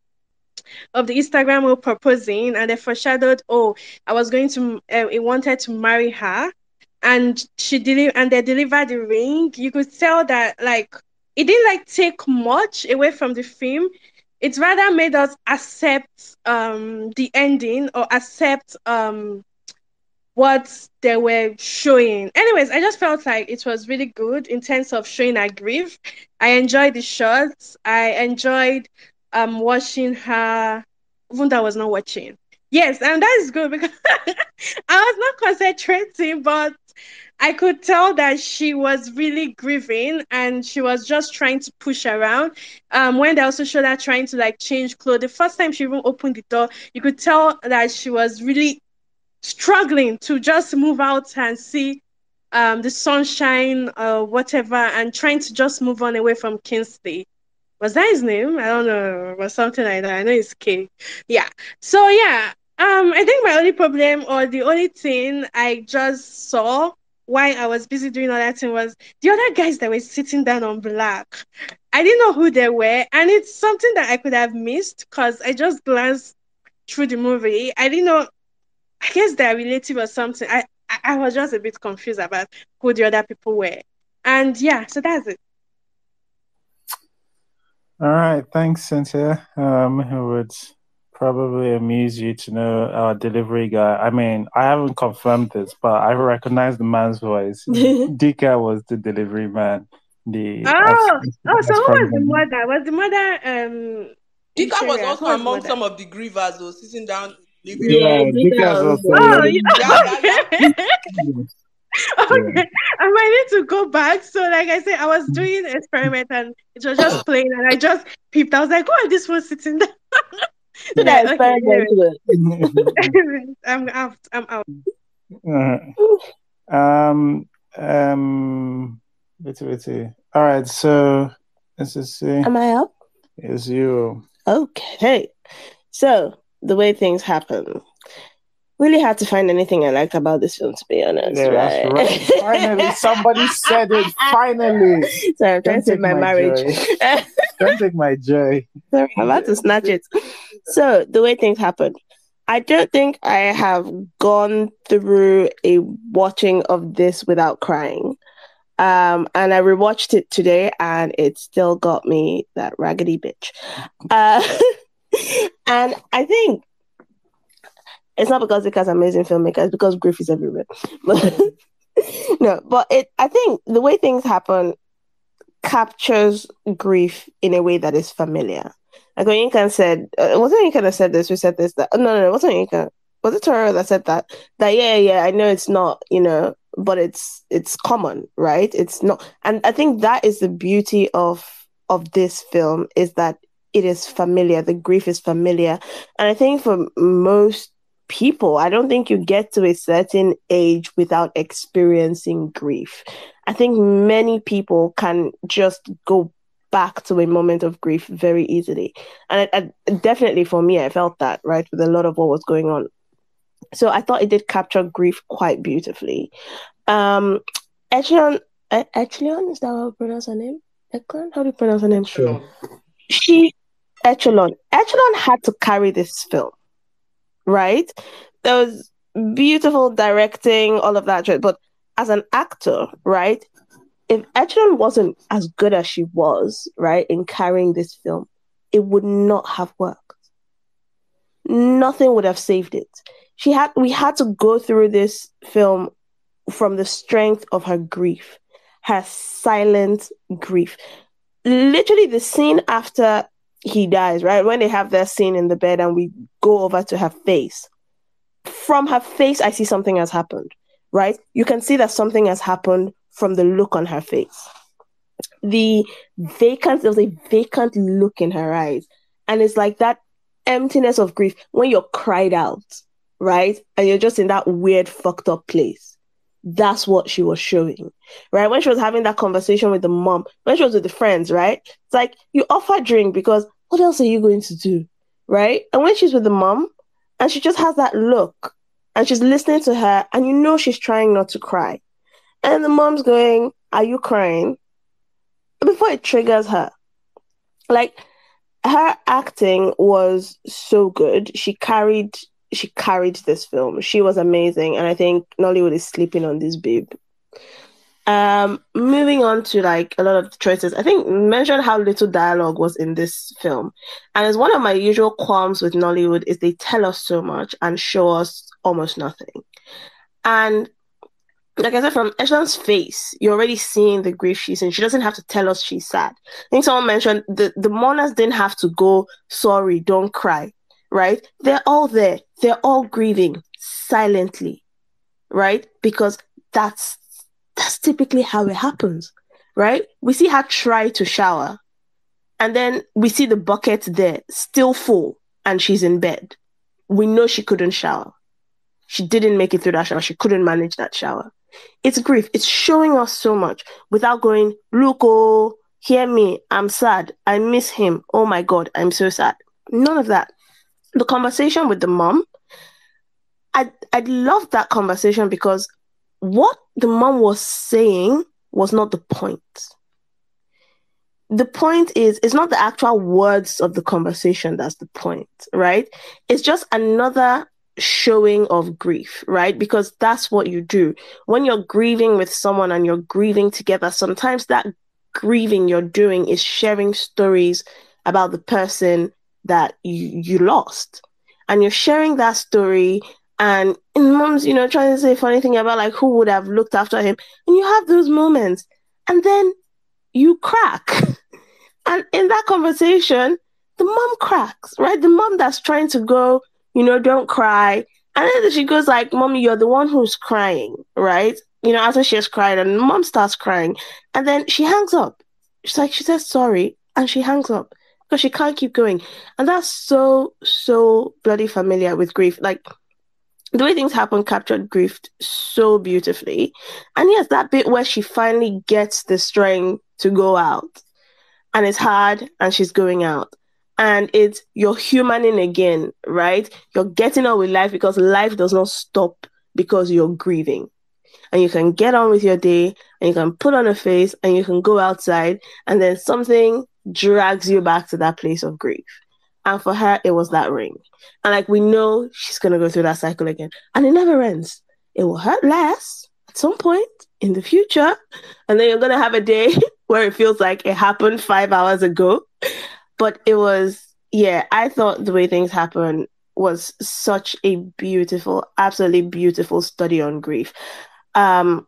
[SPEAKER 5] of the Instagram role proposing, and they foreshadowed, oh, I was going to, he wanted to marry her, and and they delivered the ring. You could tell that like it didn't like take much away from the film. It rather made us accept the ending, or accept what they were showing. Anyways, I just felt like it was really good in terms of showing her grief. I enjoyed the shots. I enjoyed watching her, even though I was not watching. Yes, and that is good because I was not concentrating, but I could tell that she was really grieving and she was just trying to push around. When they also showed her trying to like change clothes, the first time she even opened the door, you could tell that she was really struggling to just move out and see the sunshine or whatever, and trying to just move on away from Kingsley. Was that his name? I don't know, or something like that. I know it's K. Yeah. So yeah, I think my only problem, or the only thing I just saw while I was busy doing all that thing, was the other guys that were sitting down on black. I didn't know who they were, and it's something that I could have missed because I just glanced through the movie. I didn't know, I guess they're relative or something. I was just a bit confused about who the other people were. And yeah, so that's it.
[SPEAKER 1] All right, thanks, Cynthia. It would probably amuse you to know our delivery guy. I mean, I haven't confirmed this, but I recognize the man's voice. Dika was the delivery man.
[SPEAKER 5] So who was the mother? Was the mother
[SPEAKER 8] Dika was
[SPEAKER 5] Nigeria?
[SPEAKER 8] also among some of the grievers who sitting down in the living room.
[SPEAKER 2] Yeah,
[SPEAKER 9] Dika was
[SPEAKER 2] Dika
[SPEAKER 9] also
[SPEAKER 5] Okay, I might need to go back. So, like I said, I was doing an experiment and it was just playing, and I just peeped. I was like, "Oh, this was sitting there."
[SPEAKER 3] So that experiment
[SPEAKER 5] anyway. I'm out. I'm out.
[SPEAKER 1] Wait. All right, so let's just see.
[SPEAKER 3] Am I up?
[SPEAKER 1] It's you.
[SPEAKER 3] Okay. So the way things happen. Really hard to find anything I liked about this film, to be honest.
[SPEAKER 1] Yeah,
[SPEAKER 3] right?
[SPEAKER 1] That's right. Finally, somebody said it. Finally.
[SPEAKER 3] Sorry, I'm trying to save my marriage.
[SPEAKER 1] Don't take my joy.
[SPEAKER 3] Sorry, I'm about to snatch it. So the way things happen. I don't think I have gone through a watching of this without crying. And I rewatched it today, and it still got me that raggedy bitch. And I think it's not because Dika's amazing filmmaker, it's because grief is everywhere. I think the way things happen captures grief in a way that is familiar. Like when Yinka said, wasn't Yinka that said this? We said this, that, no, it wasn't Yinka. Was it Toro that said that? That, yeah, I know it's not, but it's common, right? It's not. And I think that is the beauty of this film, is that it is familiar. The grief is familiar. And I think for most people, I don't think you get to a certain age without experiencing grief. I think many people can just go back to a moment of grief very easily. And I definitely for me, I felt that, right, with a lot of what was going on. So I thought it did capture grief quite beautifully. Echelon, is that how you pronounce her name? Echelon? How do you pronounce her name?
[SPEAKER 8] Sure.
[SPEAKER 3] Echelon had to carry this film. Right? There was beautiful directing, all of that. But as an actor, right? If Echelon wasn't as good as she was, right, in carrying this film, it would not have worked. Nothing would have saved it. We had to go through this film from the strength of her grief, her silent grief. Literally the scene after he dies, right? When they have that scene in the bed and we go over to her face. From her face, I see something has happened, right? You can see that something has happened from the look on her face. There was a vacant look in her eyes. And it's like that emptiness of grief when you're cried out, right? And you're just in that weird, fucked up place. That's what she was showing, right? When she was having that conversation with the mom, when she was with the friends, right? It's like you offer drink because what else are you going to do, right? And when she's with the mom and she just has that look and she's listening to her and she's trying not to cry. And the mom's going, "Are you crying?" Before it triggers her. Like her acting was so good. She carried this film. She was amazing, and I think Nollywood is sleeping on this babe. Moving on to like a lot of the choices, I think mention how little dialogue was in this film, and it's one of my usual qualms with Nollywood is they tell us so much and show us almost nothing. And like I said, from Echelon's face, you're already seeing the grief she's in. She doesn't have to tell us she's sad. I think someone mentioned the mourners didn't have to go, "Sorry, don't cry." Right? They're all there. They're all grieving silently, right? Because that's typically how it happens, right? We see her try to shower, and then we see the bucket there, still full, and she's in bed. We know she couldn't shower. She didn't make it through that shower. She couldn't manage that shower. It's grief. It's showing us so much without going, "Look, oh, hear me. I'm sad. I miss him. Oh my God, I'm so sad." None of that. The conversation with the mom, I loved that conversation because what the mom was saying was not the point. The point is, it's not the actual words of the conversation that's the point, right? It's just another showing of grief, right? Because that's what you do. When you're grieving with someone and you're grieving together, sometimes that grieving you're doing is sharing stories about the person that you lost. And you're sharing that story, and mom's, trying to say funny thing about like who would have looked after him. And you have those moments, and then you crack. And in that conversation, the mom cracks, right? The mom that's trying to go, don't cry. And then she goes like, Mommy, you're the one who's crying, right? After she has cried, and mom starts crying. And then she hangs up. She says sorry, and she hangs up because she can't keep going. And that's so, so bloody familiar with grief. Like, the way things happen captured grief so beautifully. And yes, that bit where she finally gets the strength to go out, and it's hard, and she's going out. And it's you're humaning again, right? You're getting on with life because life does not stop because you're grieving. And you can get on with your day, and you can put on a face, and you can go outside, and then something drags you back to that place of grief. And for her, it was that ring. And like, we know she's going to go through that cycle again. And it never ends. It will hurt less at some point in the future. And then you're going to have a day where it feels like it happened 5 hours ago. But it was, I thought the way things happen was such a beautiful, absolutely beautiful study on grief. And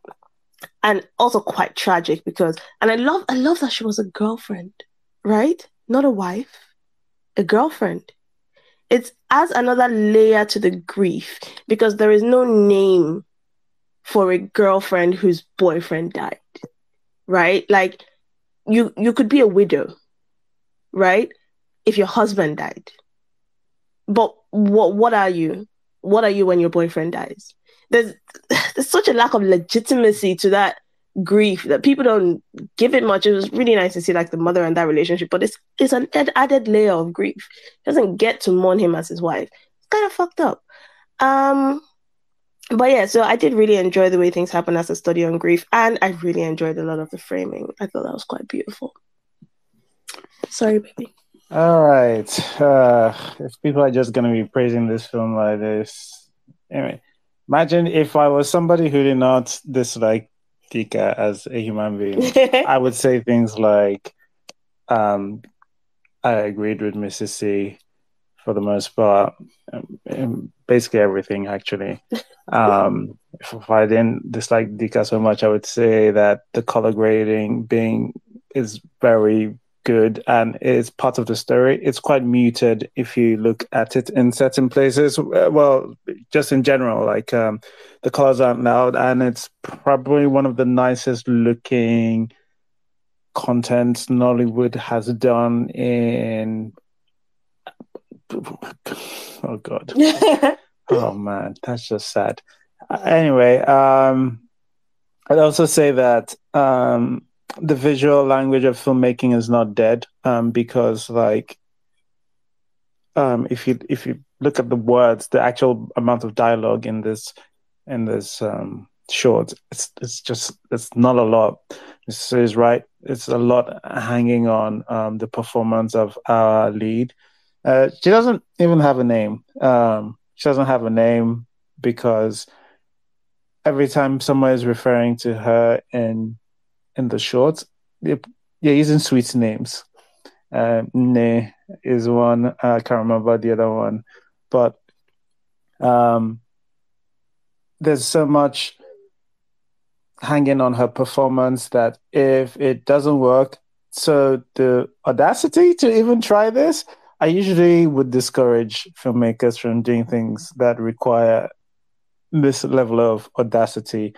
[SPEAKER 3] also quite tragic because, and I love that she was a girlfriend, right? Not a wife, a girlfriend. It adds another layer to the grief because there is no name for a girlfriend whose boyfriend died, right? Like, you could be a widow, right? If your husband died. But what are you? What are you when your boyfriend dies? There's such a lack of legitimacy to that grief that people don't give it much. It was really nice to see like the mother and that relationship, but it's an added layer of grief. He doesn't get to mourn him as his wife. It's kind of fucked up. But yeah, so I did really enjoy the way things happen as a study on grief, and I really enjoyed a lot of the framing. I thought that was quite beautiful. Sorry, baby.
[SPEAKER 1] All right. If people are just going to be praising this film like this, anyway, imagine if I was somebody who did not dislike Dika as a human being. I would say things like, I agreed with Mrs. C for the most part, basically everything actually. If I didn't dislike Dika so much, I would say that the color grading is very good and is part of the story. It's quite muted if you look at it in certain places. Well, just in general, like the colors aren't loud, and it's probably one of the nicest looking content Nollywood has done in. Oh God! Oh man, that's just sad. Anyway, I'd also say that the visual language of filmmaking is not dead, because like if you look at the words, the actual amount of dialogue in this short, it's not a lot. This is right. It's a lot hanging on the performance of our lead. She doesn't even have a name. She doesn't have a name because every time someone is referring to her in the short, you're using sweet names. Ne is one. I can't remember the other one, but there's so much hanging on her performance that if it doesn't work, so the audacity to even try this, I usually would discourage filmmakers from doing things that require this level of audacity,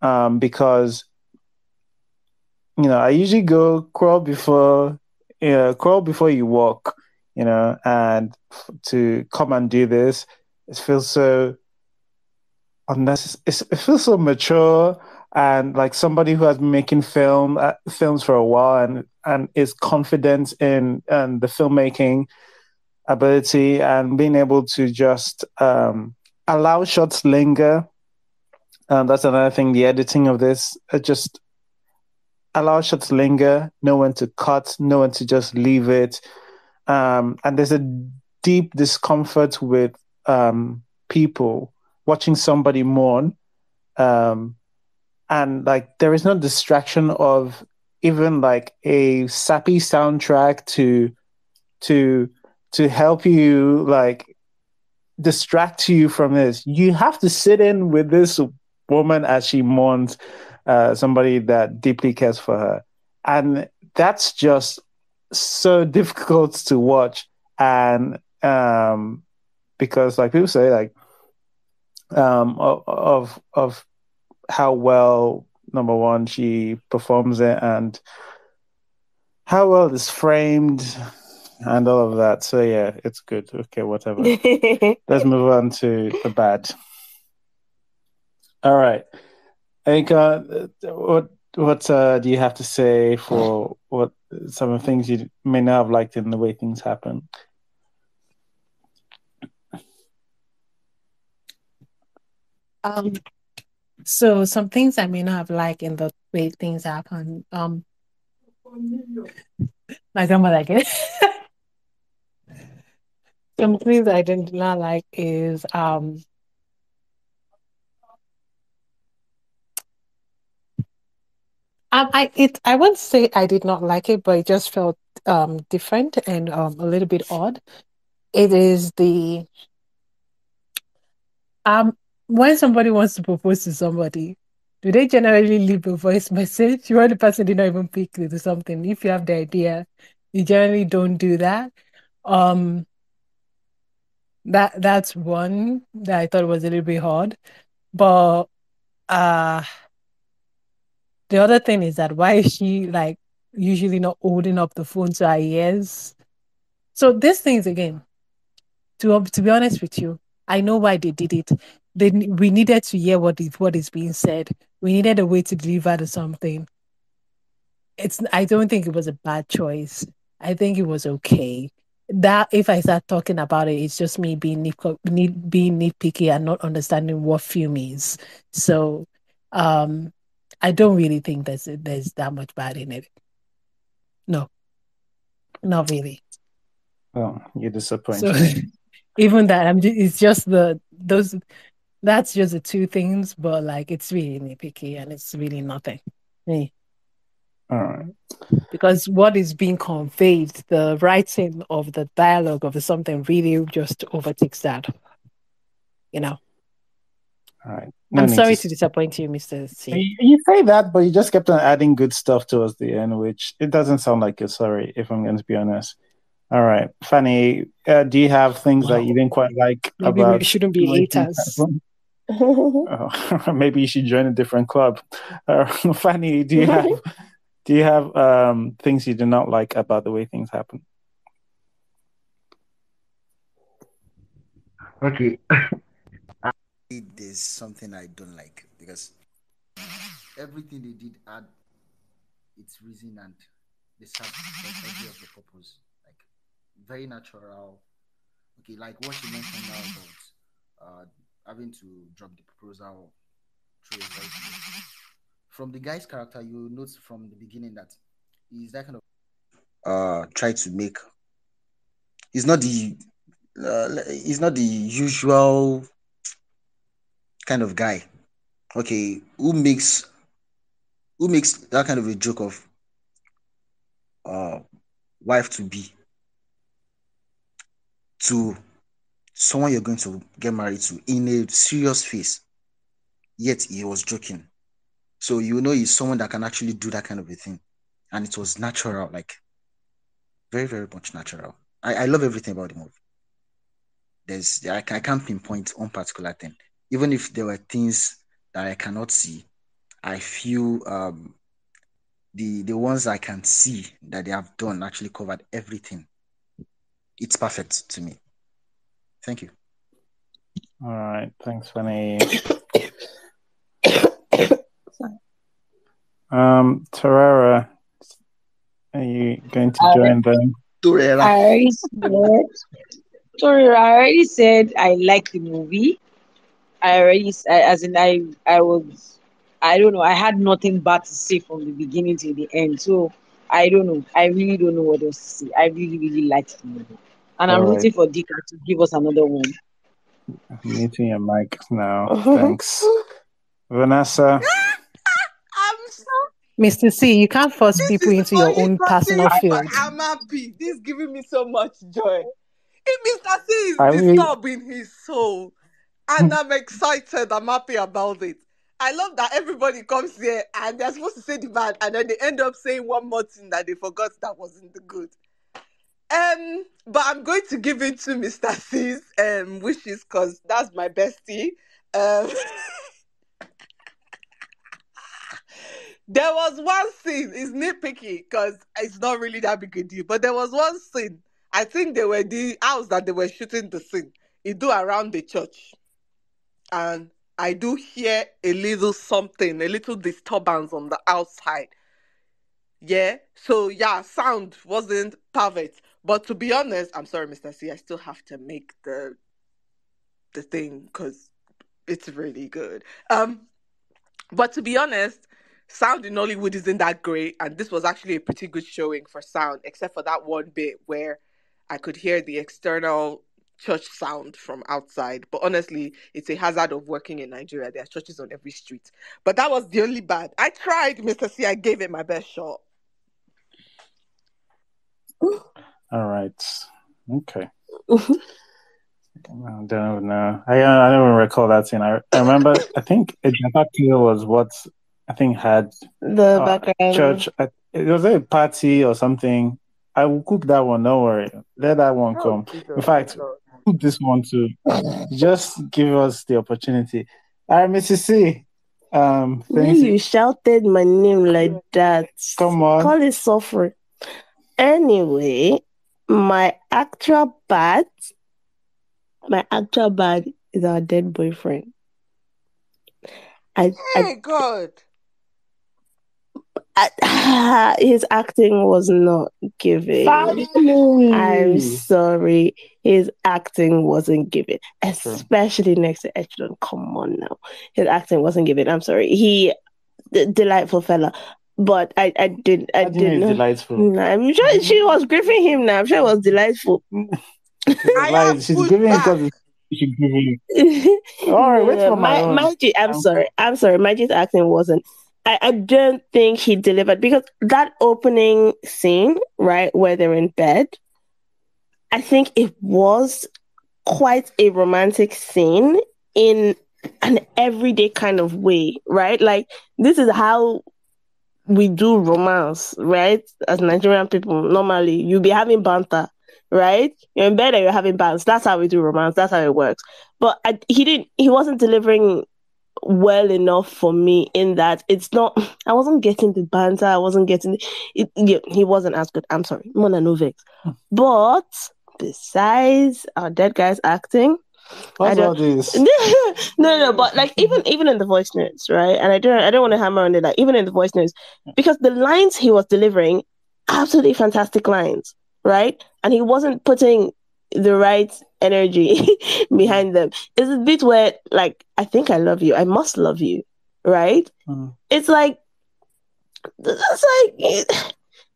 [SPEAKER 1] because I usually go crawl before you walk, and to come and do this, it feels so unnecessary. It feels so mature, and like somebody who has been making films for a while and is confident in the filmmaking ability and being able to just allow shots linger. That's another thing. The editing of this, just allow shots linger, know when to cut, know when to just leave it. And there's a deep discomfort with people watching somebody mourn, and like there is no distraction of even like a sappy soundtrack to help you like distract you from this. You have to sit in with this woman as she mourns somebody that deeply cares for her, and that's just so difficult to watch. And because like people say like of how well, number one, she performs it and how well it's framed and all of that. So yeah, it's good. Okay, whatever. Let's move on to the bad. All right. Anka, what do you have to say for what some of the things you may not have liked in the way things happen?
[SPEAKER 4] So some things I may not have liked in the way things happen. My grandmother again. Some things I did not like is I won't say I did not like it, but it just felt different and a little bit odd. It is the when somebody wants to propose to somebody, do they generally leave a voice message when the person did not even pick it or something? If you have the idea, you generally don't do that. That's one that I thought was a little bit hard. But the other thing is that why is she like usually not holding up the phone to her ears? So these things again, to be honest with you, I know why they did it. We needed to hear what is being said. We needed a way to deliver to something. I don't think it was a bad choice. I think it was okay. That if I start talking about it, it's just me being being nitpicky and not understanding what film is. So I don't really think there's that much bad in it. No, not really.
[SPEAKER 1] Oh, you're disappointed.
[SPEAKER 4] So even that, it's just those. That's just the two things, but like it's really nitpicky and it's really nothing. Yeah.
[SPEAKER 1] All right.
[SPEAKER 4] Because what is being conveyed, the writing of the dialogue of something really just overtakes that. You know.
[SPEAKER 1] All right.
[SPEAKER 4] I'm sorry to disappoint you, Mr. C.
[SPEAKER 1] You say that, but you just kept on adding good stuff towards the end, which it doesn't sound like you're sorry, if I'm going to be honest. All right. Fanny, do you have things that you didn't quite like
[SPEAKER 4] Maybe
[SPEAKER 1] about...
[SPEAKER 4] we shouldn't be haters.
[SPEAKER 1] Maybe you should join a different club. Fanny, do you have things you do not like about the way things happen?
[SPEAKER 6] Okay. There's something I don't like because everything they did had its reason and they served every of the purpose. Like very natural. Okay, like what she mentioned now about having to drop the proposal through his voice. From the guy's character, you notice from the beginning that he's that kind of try to make. He's not the usual kind of guy. Okay, who makes that kind of a joke of wife to be to someone you're going to get married to in a serious face, yet he was joking. So you know he's someone that can actually do that kind of a thing. And it was natural, like very, very much natural. I love everything about the movie. I can't pinpoint one particular thing. Even if there were things that I cannot see, I feel the ones I can see that they have done actually covered everything. It's perfect to me. Thank you.
[SPEAKER 1] All right. Thanks, Fanny. Tarara, are you going to join them?
[SPEAKER 7] I already said I like the movie. I was, I don't know, I had nothing bad to say from the beginning to the end. So I don't know. I really don't know what else to say. I really, really liked the movie. And I'm rooting for Dika to give us another one.
[SPEAKER 1] Muting your mic now. Thanks. Vanessa.
[SPEAKER 8] I'm so
[SPEAKER 4] Mr. C, you can't force
[SPEAKER 8] this
[SPEAKER 4] people
[SPEAKER 8] is
[SPEAKER 4] into your
[SPEAKER 8] only
[SPEAKER 4] own personal
[SPEAKER 8] gotten, but
[SPEAKER 4] field.
[SPEAKER 8] I'm happy. This is giving me so much joy. Mr. C is
[SPEAKER 1] I mean,
[SPEAKER 8] disturbing his soul. And I'm excited. I'm happy about it. I love that everybody comes here and they're supposed to say the bad and then they end up saying one more thing that they forgot that wasn't the good. But I'm going to give it to Mr. C's wishes because that's my bestie. There was one scene, it's nitpicky because it's not really that big a deal, but there was one scene. I think they were the house that they were shooting the scene. It do around the church. And I do hear a little something, a little disturbance on the outside. Yeah. So yeah, sound wasn't perfect. But to be honest, I'm sorry, Mr. C, I still have to make the thing because it's really good. But to be honest, sound in Nollywood isn't that great, and this was actually a pretty good showing for sound, except for that one bit where I could hear the external church sound from outside. But honestly, it's a hazard of working in Nigeria. There are churches on every street. But that was the only bad. I tried, Mr. C. I gave it my best shot.
[SPEAKER 1] all right. Okay. I don't know. I don't even recall that scene. I remember. I think Ejapaki was what I think had
[SPEAKER 3] The background.
[SPEAKER 1] church. It was a party or something. I will cook that one. Don't worry. Let that one come. In fact, cook this one too. Just give us the opportunity. All right, Mrs. C.
[SPEAKER 3] When you shouted my name like that,
[SPEAKER 1] come on,
[SPEAKER 3] call it suffering. Anyway, my actual bad is our dead boyfriend.
[SPEAKER 8] God.
[SPEAKER 3] His acting was not giving.
[SPEAKER 1] Finally.
[SPEAKER 3] I'm sorry. His acting wasn't giving, especially next to Echelon. Come on now. His acting wasn't giving. I'm sorry. He, delightful fella. But I didn't.
[SPEAKER 1] Delightful.
[SPEAKER 3] I'm sure she was grieving him now. I'm sure it was delightful.
[SPEAKER 1] She's giving him because she give him. All right, wait for my own.
[SPEAKER 3] I'm sorry. Magi's acting wasn't. I don't think he delivered because that opening scene, right, where they're in bed, I think it was quite a romantic scene in an everyday kind of way, right? Like, this is how we do romance, right? As Nigerian people, normally you'll be having banter, right? You're in bed and you're having banter. That's how we do romance. That's how it works. But he wasn't delivering well enough for me in that I wasn't getting the banter. I wasn't getting it. He wasn't as good. I'm sorry. Mona Novix. But besides our dead guy's acting,
[SPEAKER 1] what's all this?
[SPEAKER 3] no, but like even in the voice notes, right? And I don't want to hammer on it, like even in the voice notes, because the lines he was delivering, absolutely fantastic lines, right? And he wasn't putting the right energy behind them. It's a bit where, like, I think I love you, I must love you, right? It's like it's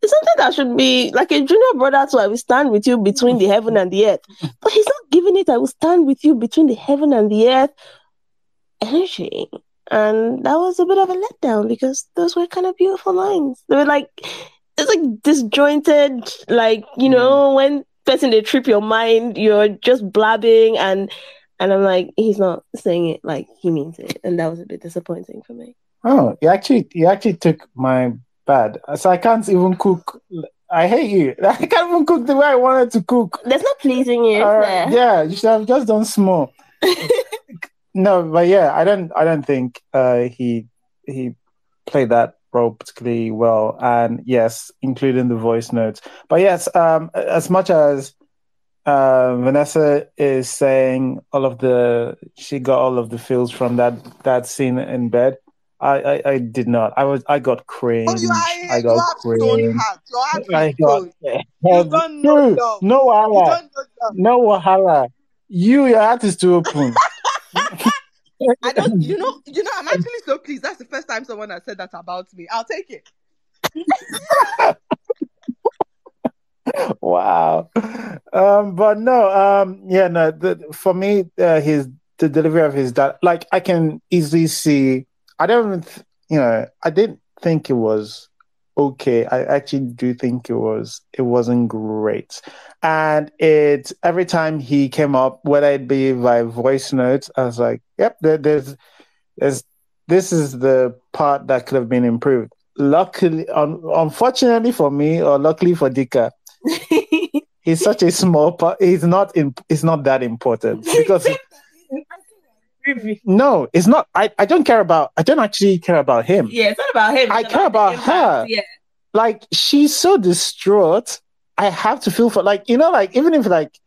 [SPEAKER 3] something that should be like a junior brother, so I will stand with you between the heaven and the earth. But he's not giving it, I will stand with you between the heaven and the earth energy. And that was a bit of a letdown because those were kind of beautiful lines. They were like, it's like disjointed, like, when person they trip your mind, you're just blabbing, and I'm like, he's not saying it like he means it. And that was a bit disappointing for me.
[SPEAKER 1] Oh, he actually took my bad. So I can't even cook. I hate you. I can't even cook the way I wanted to cook.
[SPEAKER 3] That's not pleasing you.
[SPEAKER 1] Yeah, you should have just done small. No, but yeah, I don't think he played that role particularly well. And yes, including the voice notes. But yes, as much as Vanessa is saying she got all of the feels from that scene in bed. I did not. I got cringe. I got cringe. I got
[SPEAKER 8] You don't know love.
[SPEAKER 1] No wahala. No wahala. Your heart is too open.
[SPEAKER 8] I don't. I'm actually so pleased. That's the first time someone has said that about me. I'll take it.
[SPEAKER 1] Wow. But no, yeah, no. For me, the delivery of his dad, like I can easily see. I don't, I didn't think it was okay. I actually do think it wasn't great, and every time he came up, whether it be by voice notes, I was like, yep, there's this is the part that could have been improved. Luckily, unfortunately for me, or luckily for Dika, he's such a small part. He's not that important because no, it's not. I don't actually care about him.
[SPEAKER 2] Yeah, it's not about him.
[SPEAKER 1] I care about her.
[SPEAKER 2] Yeah.
[SPEAKER 1] Like she's so distraught. I have to feel for like even if like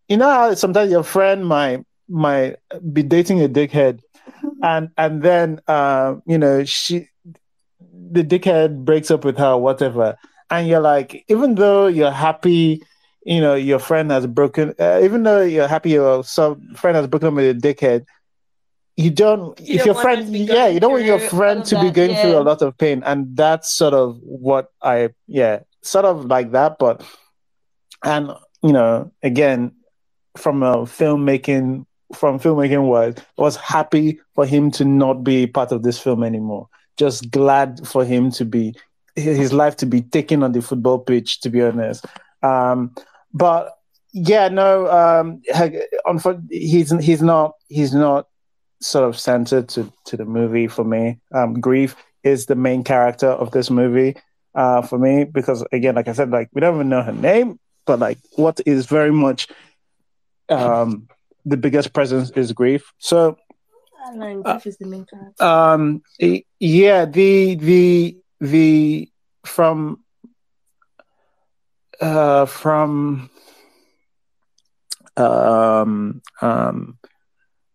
[SPEAKER 1] how sometimes your friend might be dating a dickhead and then the dickhead breaks up with her or whatever, and you're like, even though you're happy, your friend has broken, even though you're happy your friend has broken up with a dickhead, you don't if your friend you don't want your friend to be going through a lot of pain, and that's sort of what sort of like that. But and again, from filmmaking was happy for him to not be part of this film anymore. Just glad for him to be his life to be taken on the football pitch, to be honest. But yeah, no, he's not sort of centered to the movie for me. Grief is the main character of this movie for me, because again, like I said, like we don't even know her name, but like what is very much the biggest presence is grief. So
[SPEAKER 2] grief is the main character.
[SPEAKER 1] Yeah, the from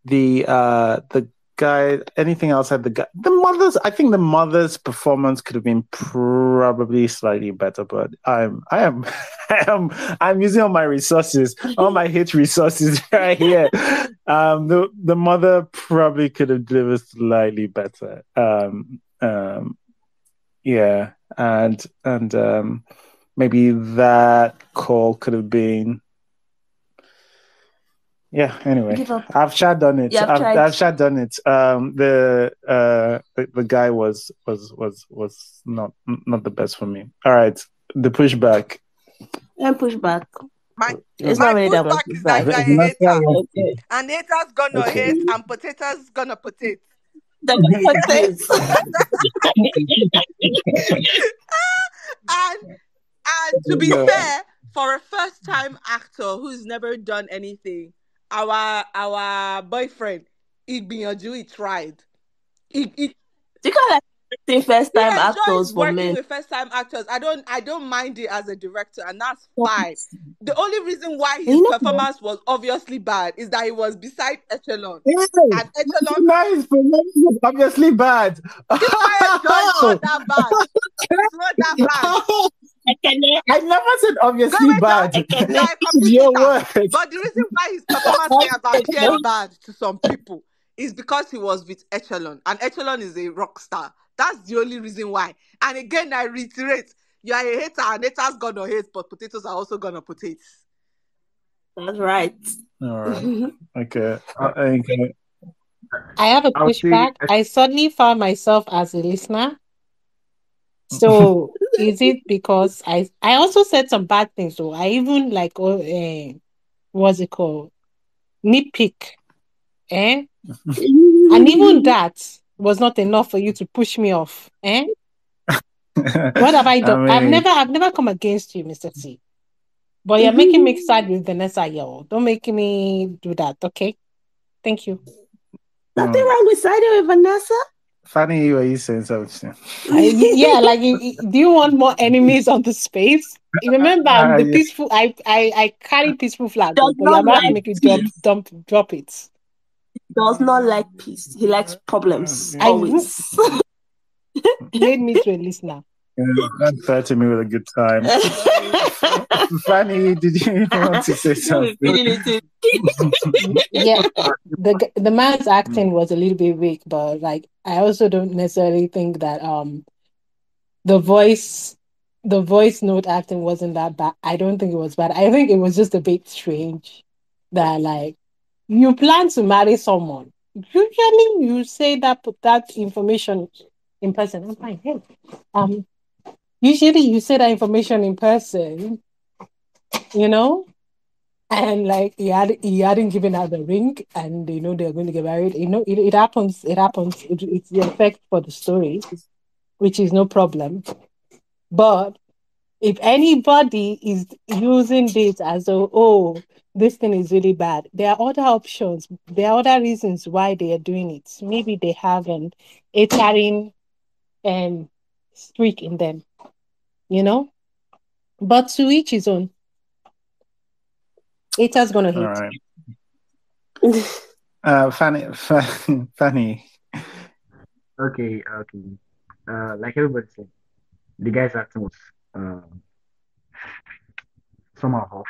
[SPEAKER 1] the guy, anything else had I think the mother's performance could have been probably slightly better, but I'm using all my resources, all my hit resources right here. The mother probably could have delivered slightly better. Yeah, and maybe that call could have been. Yeah. Anyway, I've shot done it. I've shot done it. The guy was not the best for me. All right, the pushback.
[SPEAKER 2] And pushback.
[SPEAKER 8] It's not really that much. Is that you're a hater, okay. And haters gonna hate, and potatoes gonna potato. and to be fair, for a first time actor who's never done anything, our boyfriend, he tried.
[SPEAKER 2] He like first time actors for
[SPEAKER 8] working with first time actors. I don't mind it as a director, and that's fine. The only reason why his performance was obviously bad is that he was beside Echelon. And Echelon
[SPEAKER 1] was obviously bad.
[SPEAKER 8] It's not that bad. It's not that bad.
[SPEAKER 1] I never said obviously bad.
[SPEAKER 8] Your word. But the reason why his performance may have appeared bad to some people is because he was with Echelon, and Echelon is a rock star. That's the only reason why. And again, I reiterate, you are a hater, and haters gonna hate, but potatoes are also gonna potato.
[SPEAKER 2] That's right.
[SPEAKER 1] All right. Okay. Okay.
[SPEAKER 4] I have a pushback. I suddenly found myself as a listener. So is it because I also said some bad things? So I even like what's it called? Nitpick. And even that was not enough for you to push me off. What have I done? I mean, I've never come against you, Mr. C. But you're making me side with Vanessa, yo. Don't make me do that, okay? Thank you.
[SPEAKER 2] Nothing wrong with siding with Vanessa.
[SPEAKER 1] Funny you are saying something.
[SPEAKER 4] Yeah, like do you want more enemies on the space? You remember the peaceful. I carry peaceful flag, but you're about to make you drop it.
[SPEAKER 2] He does not like peace. He likes problems. Always.
[SPEAKER 4] Made me to a listener.
[SPEAKER 1] Don't threaten me with a good time. Fanny, did you want to say something?
[SPEAKER 4] Yeah, the man's acting was a little bit weak, but like I also don't necessarily think that the voice the voice note acting wasn't that bad. I don't think it was bad. I think it was just a bit strange that like you plan to marry someone. Usually you say that put that information in person. I'm fine. Hey. Usually you say that information in person, you know, and like he hadn't given out the ring, and they know they're going to get married. You know, it happens. It happens. It's the effect for the story, which is no problem. But if anybody is using this as a this thing is really bad, there are other options. There are other reasons why they are doing it. Maybe they have an Italian streak in them, you know. But to each his own. Haters gonna
[SPEAKER 1] All
[SPEAKER 4] hate.
[SPEAKER 1] right. Fanny.
[SPEAKER 10] Okay. Like everybody said, the guy's acting was somehow off,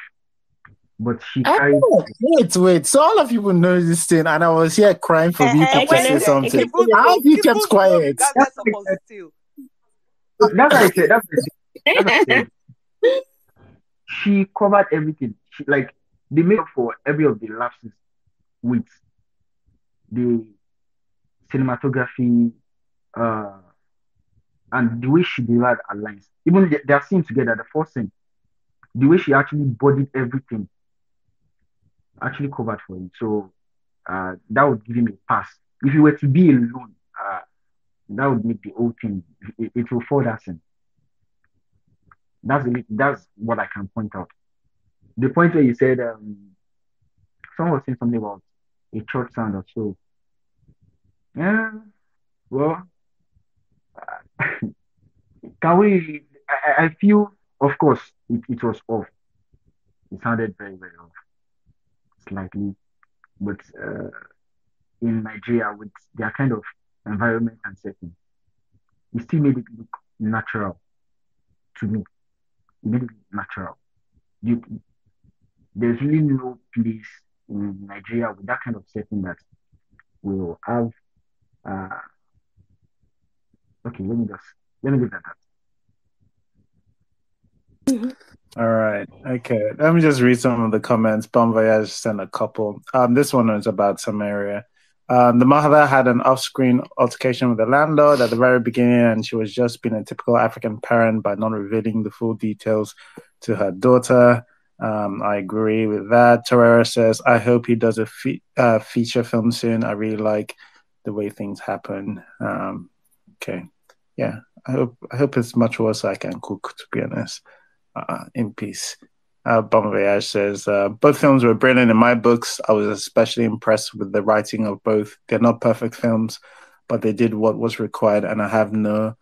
[SPEAKER 10] but she carried.
[SPEAKER 1] Wait. So all of you know this thing, and I was here crying for people to say something. How have you kept quiet?
[SPEAKER 8] That's positive.
[SPEAKER 10] That's what I said. That's what I said. She covered everything. She like they made up for every of the lapses with the cinematography, and the way she delivered her lines. Even their scene together, the first scene, the way she actually bodied everything, actually covered for it. So that would give him a pass. If he were to be alone, that would make the whole thing. It will fall that scene. That's what I can point out. The point where you said someone was saying something about a church sound or so. Yeah, well, can we? I feel, of course, it was off. It sounded very, very off, slightly, but in Nigeria with their kind of environment and setting, it still made it look natural to me. It made it natural. You, there's really no place in Nigeria with that kind of setting that will have. Okay, let me leave that.
[SPEAKER 1] All right. Okay. Let me just read some of the comments. Bon Voyage sent a couple. This one is about Samaria. The mother had an off-screen altercation with the landlord at the very beginning, and she was just being a typical African parent by not revealing the full details to her daughter. I agree with that. Torreira says, I hope he does a feature film soon. I really like the way things happen. Okay. Yeah. I hope it's much worse I can cook, to be honest. In peace. Bon Voyage says, both films were brilliant in my books. I was especially impressed with the writing of both. They're not perfect films, but they did what was required, and I have no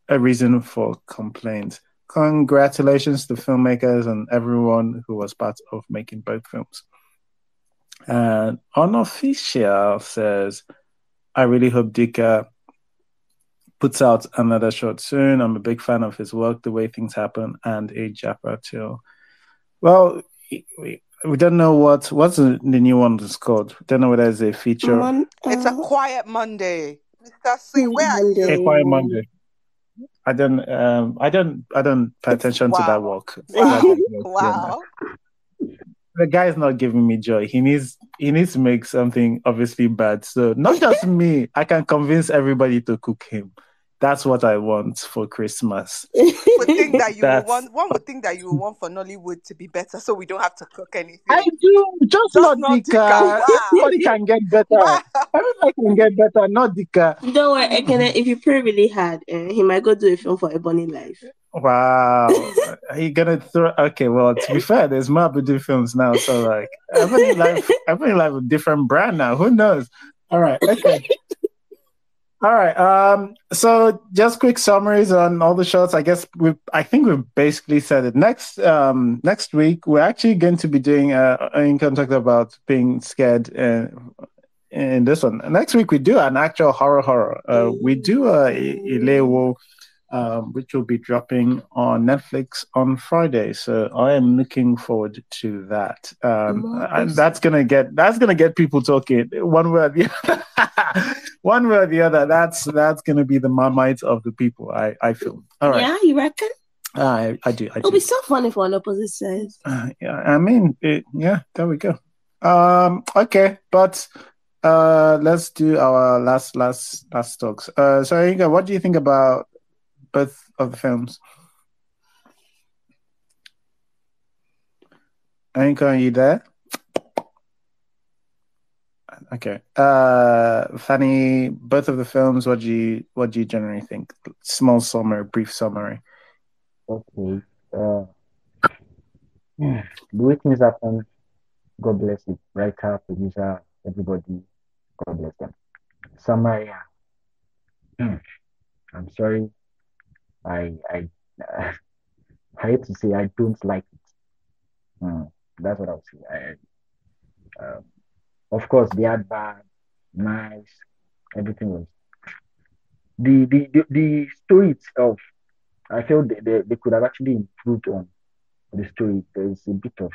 [SPEAKER 1] reason for complaint. Congratulations to filmmakers and everyone who was part of making both films. And Unofficial says, I really hope Dika puts out another short soon. I'm a big fan of his work, The Way Things Happen, and A Japper too. Well, we don't know what's the new one is called. We don't know whether it's a feature.
[SPEAKER 8] It's a Quiet Monday. Mr. C, where are you?
[SPEAKER 1] A Quiet Monday. I don't pay attention to that work.
[SPEAKER 8] Wow.
[SPEAKER 1] The guy's not giving me joy. He needs to make something obviously bad. So not just me. I can convince everybody to cook him. That's what I want for Christmas.
[SPEAKER 8] One would think that you would want for Nollywood to be better, so we don't have to cook anything.
[SPEAKER 1] I do, just not Dika.
[SPEAKER 8] Wow.
[SPEAKER 1] Everybody can get better. Wow. Everybody can get better, not Dika.
[SPEAKER 3] Don't worry, Ekene, if you pray really hard, he might go do a film for Ebony Life.
[SPEAKER 1] Wow. Are you gonna throw? Okay, well, to be fair, there's more Abudu films now, so like Ebony Life a different brand now. Who knows? All right, okay. All right. So just quick summaries on all the shots. I think we've basically said it. Next week, we're actually going to be doing in contact about being scared in this one. Next week, we do an actual horror. We do a Ilewo which will be dropping on Netflix on Friday. So I am looking forward to that. And that's gonna get people talking one way or the other. One way or the other. That's gonna be the Marmite of the people. I feel. All right.
[SPEAKER 3] Yeah, you reckon?
[SPEAKER 1] I do.
[SPEAKER 3] It'll be so funny for an opposite sides.
[SPEAKER 1] Yeah, I mean, there we go. Okay, but let's do our last talks. So Inga, what do you think about both of the films? Inga, are you there? Okay. Fanny, both of the films, what do you generally think? Small summary, brief summary.
[SPEAKER 10] Okay. The way things happen, God bless it. Writer, producer, everybody, God bless them. Samaria. I'm sorry. I hate to say I don't like it. That's what I would say. Of course, they had bad, nice, everything was the story itself. I felt they could have actually improved on the story. There is a bit of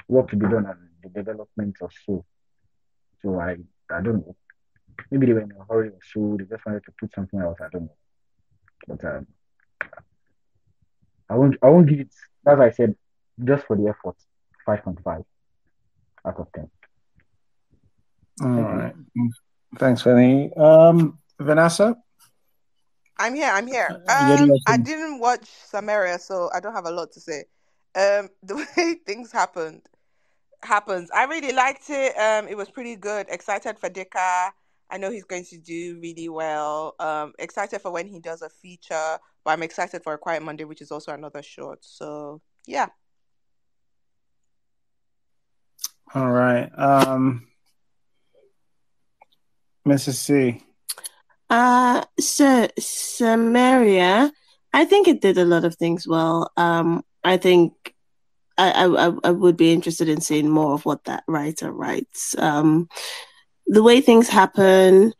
[SPEAKER 10] work to be done on the development or so. So I don't know. Maybe they were in a hurry or so. They just wanted to put something out. I don't know. But I won't give it, as I said, just for the effort, 5.5 out of 10.
[SPEAKER 1] All right. Thanks, Fanny. Vanessa?
[SPEAKER 8] I'm here. I didn't watch Samaria, so I don't have a lot to say. The way things happens. I really liked it. It was pretty good. Excited for Dika. I know he's going to do really well. Excited for when he does a feature, but I'm excited for A Quiet Monday, which is also another short. So yeah.
[SPEAKER 1] All right. Mrs. C.
[SPEAKER 3] So Samaria, I think it did a lot of things well. I think I would be interested in seeing more of what that writer writes. The way things happen,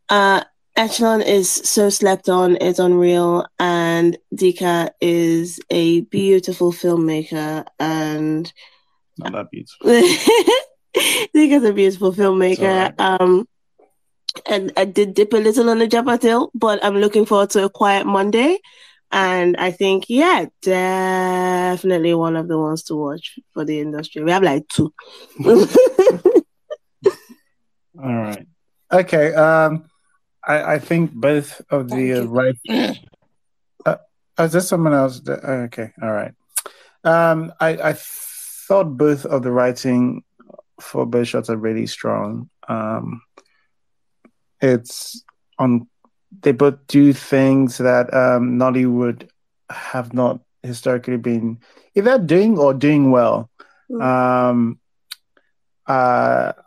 [SPEAKER 3] Echelon is so slept on, it's unreal, and Dika is a beautiful filmmaker, and
[SPEAKER 1] not that beautiful.
[SPEAKER 3] Dika's a beautiful filmmaker. Right. And I did dip a little on the Jabba Hill, but I'm looking forward to A Quiet Monday. And I think, yeah, definitely one of the ones to watch for the industry. We have like 2.
[SPEAKER 1] All right. Okay. I think both of the right. Is there someone else? Okay. All right. I thought both of the writing for both shots are really strong. It's on. They both do things that Nollywood have not historically been either doing or doing well. I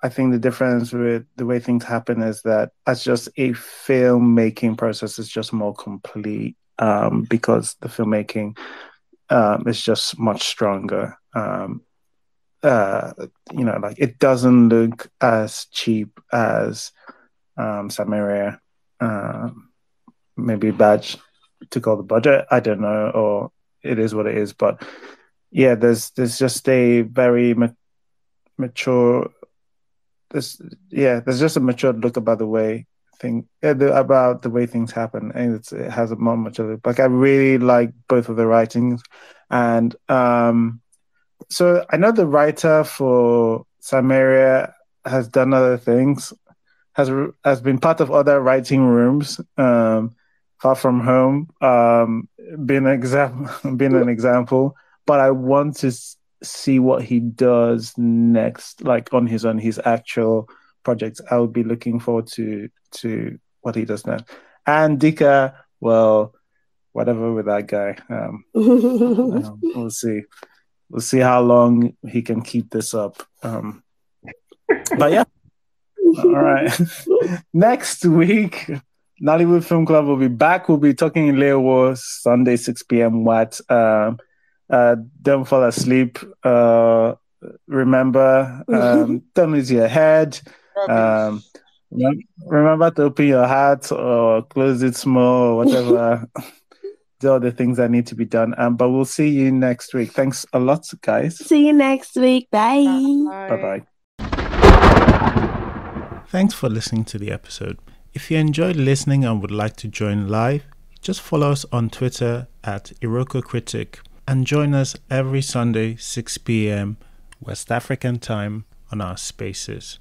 [SPEAKER 1] think the difference with the way things happen is that as just a filmmaking process is just more complete because the filmmaking is just much stronger. Like it doesn't look as cheap as Samaria. Maybe Badge took all the budget. I don't know, or it is what it is. But yeah, there's just a very mature. There's just a mature look about the way about the way things happen, and it has a more mature look. Like I really like both of the writings, and so I know the writer for Samaria has done other things. Has been part of other writing rooms, Far From Home, being an example. But I want to see what he does next, like on his actual projects. I would be looking forward to what he does next. And Dika, well, whatever with that guy. We'll see. We'll see how long he can keep this up. But yeah. All right. Next week, Nollywood Film Club will be back. We'll be talking in Leo Wars Sunday, 6 p.m. What? Don't fall asleep. Remember, don't lose your head. Remember to open your heart or close it small or whatever. Do all the things that need to be done. But we'll see you next week. Thanks a lot, guys.
[SPEAKER 3] See you next week. Bye.
[SPEAKER 1] Bye-bye. Thanks for listening to the episode. If you enjoyed listening and would like to join live, just follow us on Twitter at IrokoCritic and join us every Sunday, 6 p.m. West African time on our spaces.